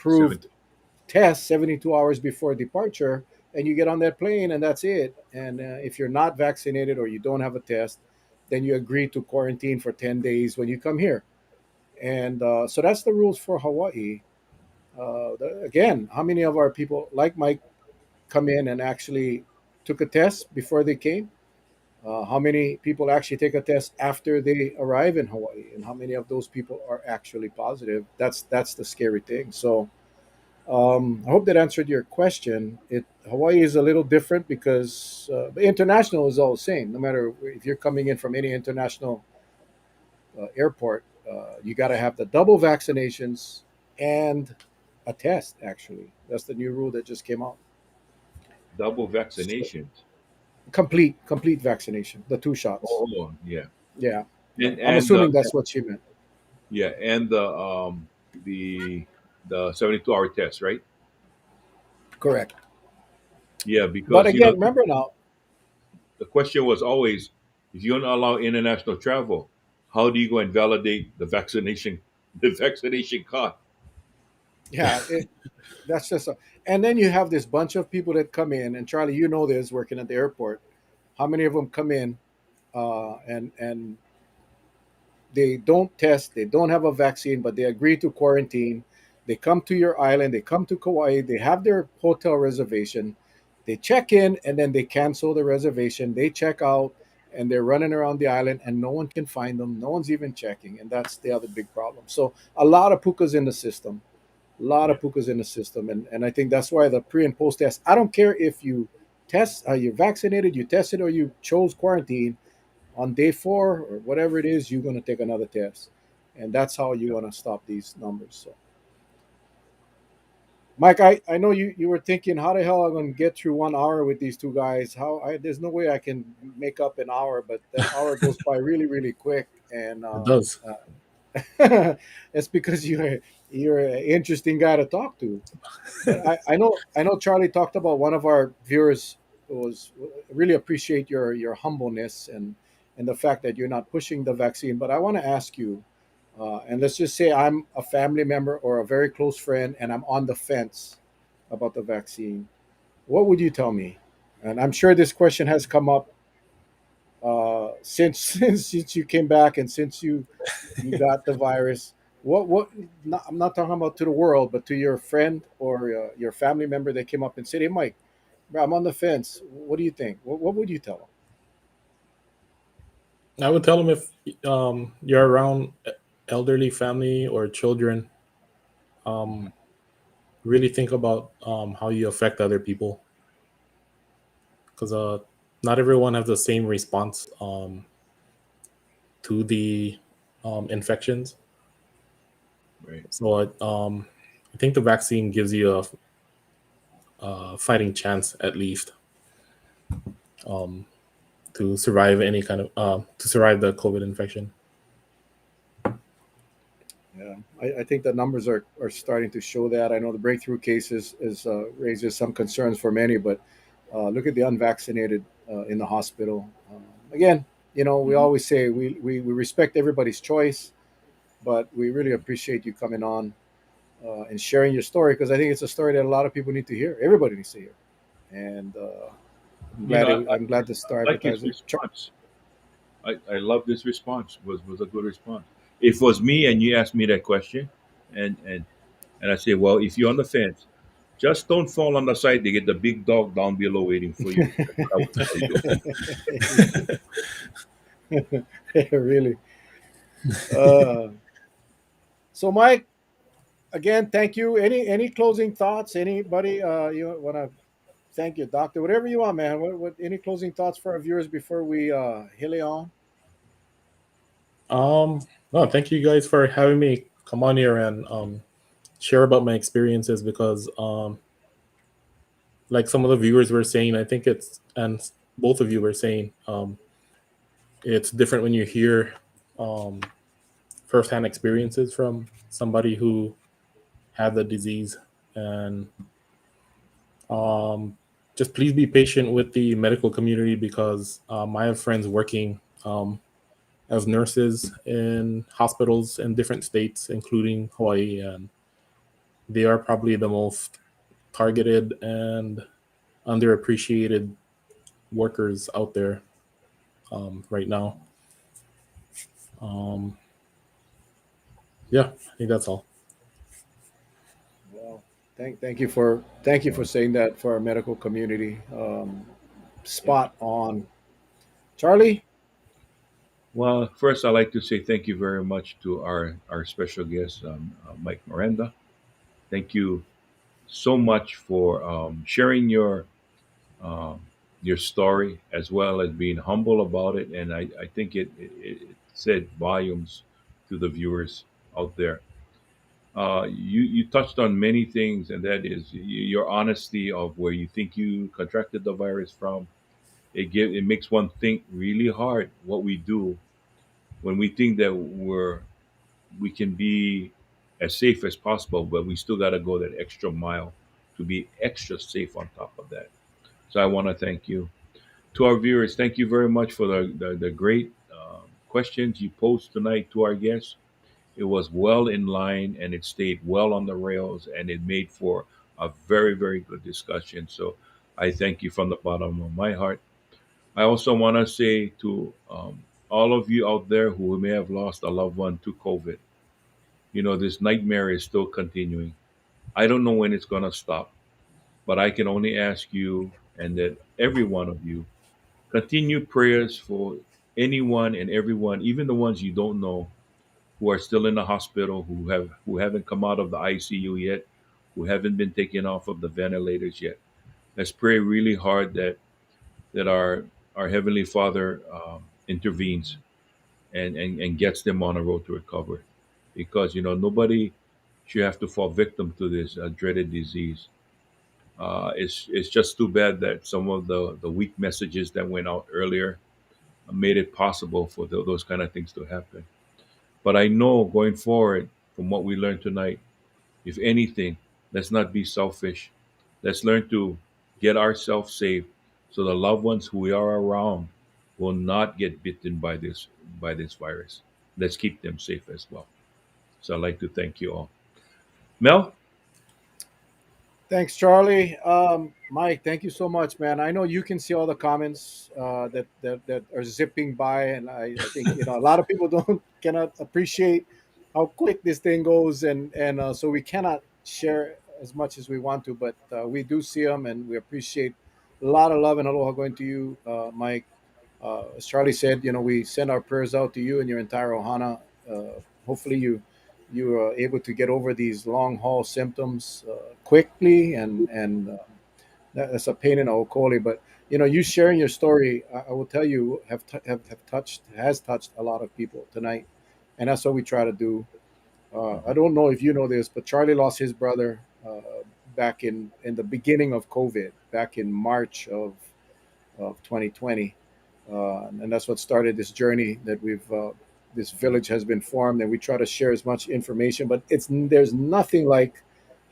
Seven. approved test 72 hours before departure, and you get on that plane, and that's it. And if you're not vaccinated or you don't have a test, then you agree to quarantine for 10 days when you come here. And so that's the rules for Hawaii. Again, how many of our people, like Mike, come in and actually took a test before they came? How many people actually take a test after they arrive in Hawaii, and how many of those people are actually positive? That's the scary thing. So I hope that answered your question. It Hawaii is a little different because the international is all the same. No matter if you're coming in from any international airport, you got to have the double vaccinations and a test. Actually, that's the new rule that just came out. Double So, vaccinations. complete vaccination, the two shots. Oh yeah, Yeah, yeah. and I'm and assuming that's what she meant. yeah, and the the 72-hour test, right? Correct. Yeah, But because again, remember now, the question was always, if you don't allow international travel, how do you go and validate the vaccination, the vaccination card? yeah, that's just and then you have this bunch of people that come in, and Charlie, you know this, working at the airport. How many of them come in and they don't test, they don't have a vaccine, but they agree to quarantine. They come to your island, they come to Kauai, they have their hotel reservation, they check in, and then they cancel the reservation. They check out, and they're running around the island, and no one can find them. No one's even checking, and that's the other big problem. So a lot of pukas in the system, a lot Yeah. of pukas in the system, and I think that's why the pre and post test. I don't care if you test, you're vaccinated, you tested, or you chose quarantine on day 4 or whatever it is. You're going to take another test, and that's how you Yeah. want to stop these numbers. So, Mike, I know you were thinking, how the hell am I going to get through 1 hour with these two guys? There's no way I can make up an hour, but that hour goes by really, really quick. And It does. it's because you're an interesting guy to talk to. But I know Charlie talked about one of our viewers was really appreciate your humbleness and the fact that you're not pushing the vaccine. But I want to ask you, and let's just say I'm a family member or a very close friend, and I'm on the fence about the vaccine. What would you tell me? And I'm sure this question has come up since since you came back and since you got the virus. What? Not, I'm not talking about to the world, but to your friend or your family member that came up and said, "Hey, Mike, bro, I'm on the fence. What do you think?" What would you tell I would tell them if you're around elderly family or children, um, really think about how you affect other people, because not everyone has the same response to the infections. Right. So I think the vaccine gives you a fighting chance at least um, to survive any kind of to survive the COVID infection. them? Yeah, I think the numbers are starting to show that. I know the breakthrough cases is raises some concerns for many, but look at the unvaccinated in the hospital. Again, we Mhm. always say we respect everybody's choice, but we really appreciate you coming on and sharing your story because I think it's a story that a lot of people need to hear. Everybody needs to hear, and I'm glad to I start like his advertising. response. I love this response. Was a good response. If it was me and you asked me that question, and and and I say, well, if you're on the fence, just don't fall on the side. They get the big dog down below waiting for you. That's what I would tell you. Really. Uh, so, Mike, again, thank you. Any closing thoughts? Anybody you want to thank you, doctor? Whatever you want, man. What any closing thoughts for our viewers before we hill on? Um, no, thank you guys for having me come on here and share about my experiences because, like some of the viewers were saying, I think it's, and both of you were saying, it's different when you hear um, firsthand experiences from somebody who had the disease. And um, just please be patient with the medical community because I have friends working as nurses in hospitals in different states, including Hawaii, and they are probably the most targeted and underappreciated workers out there right now. Um, yeah, I think that's all. Well, thank you for Well, saying that for our medical community. yeah. Spot on, Charlie. Well, first, I'd like to say thank you very much to our special guest, Mike Miranda. Thank you so much for sharing um, your story as well as being humble about it. And I think it said volumes to the viewers out there. You touched on many things, and that is your honesty of where you think you contracted the virus from. It makes one think really hard what we do when we think that we can be as safe as possible, but we still got to go that extra mile to be extra safe on top of that. So I want to thank you. To our viewers, thank you very much for the great questions you posed tonight to our guests. It was well in line and it stayed well on the rails and it made for a very, very good discussion. So I thank you from the bottom of my heart. I also want to say to all of you out there who may have lost a loved one to COVID, this nightmare is still continuing. I don't know when it's going to stop, but I can only ask you and that every one of you Continue prayers for anyone and everyone, even the ones you don't know, who are still in the hospital, who haven't come out of the ICU yet, who haven't been taken off of the ventilators yet. Let's pray really hard that our Heavenly Father intervenes and gets them on a road to recovery, because nobody should have to fall victim to this dreaded disease. It's just too bad that some of the weak messages that went out earlier made it possible for those kind of things to happen. But I know going forward, from what we learned tonight, if anything, let's not be selfish. Let's learn to get ourselves safe so the loved ones who we are around will not get bitten by this virus. Let's keep them safe as well. So I'd like to thank you all. Mel? Thanks, Charlie. Mike, thank you so much, man. I know you can see all the comments that are zipping by, and I think a lot of people don't cannot appreciate how quick this thing goes, and so we cannot share as much as we want to, but we do see them, and we appreciate a lot of love and aloha going to you, Mike. As Charlie said, we send our prayers out to you and your entire Ohana. Hopefully, you are able to get over these long haul symptoms quickly, and that's a pain in the okoli. But you sharing your story, I will tell you, have touched has touched a lot of people tonight, and that's what we try to do. I don't know if you know this, but Charlie lost his brother back in the beginning of COVID, back in March of 2020, and that's what started this journey that this village has been formed, and we try to share as much information. But there's nothing like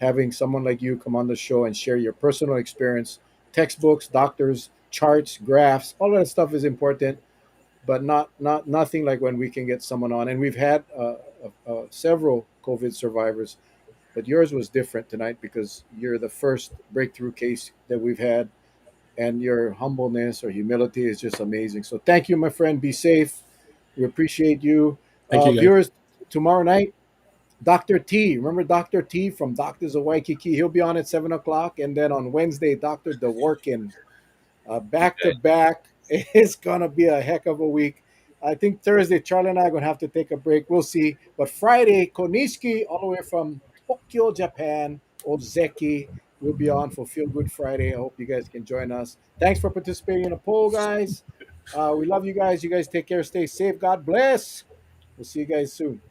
having someone like you come on the show and share your personal experience. Textbooks, doctors, charts, graphs, all of that stuff is important, but nothing like when we can get someone on. And we've had several COVID survivors, but yours was different tonight because you're the first breakthrough case that we've had, and your humbleness or humility is just amazing. So thank you, my friend. Be safe. We appreciate you. Thank you, guys. Viewers, tomorrow night, Dr. T. Remember Dr. T from Doctors of Waikiki? He'll be on at 7 o'clock. And then on Wednesday, Dr. DeWorkin. Back to back. It's going to be a heck of a week. I think Thursday, Charlie and I are going to have to take a break. We'll see. But Friday, Konishiki, all the way from Tokyo, Japan, Ozeki, will be on for Feel Good Friday. I hope you guys can join us. Thanks for participating in the poll, guys. We love you guys. You guys take care. Stay safe. God bless. We'll see you guys soon.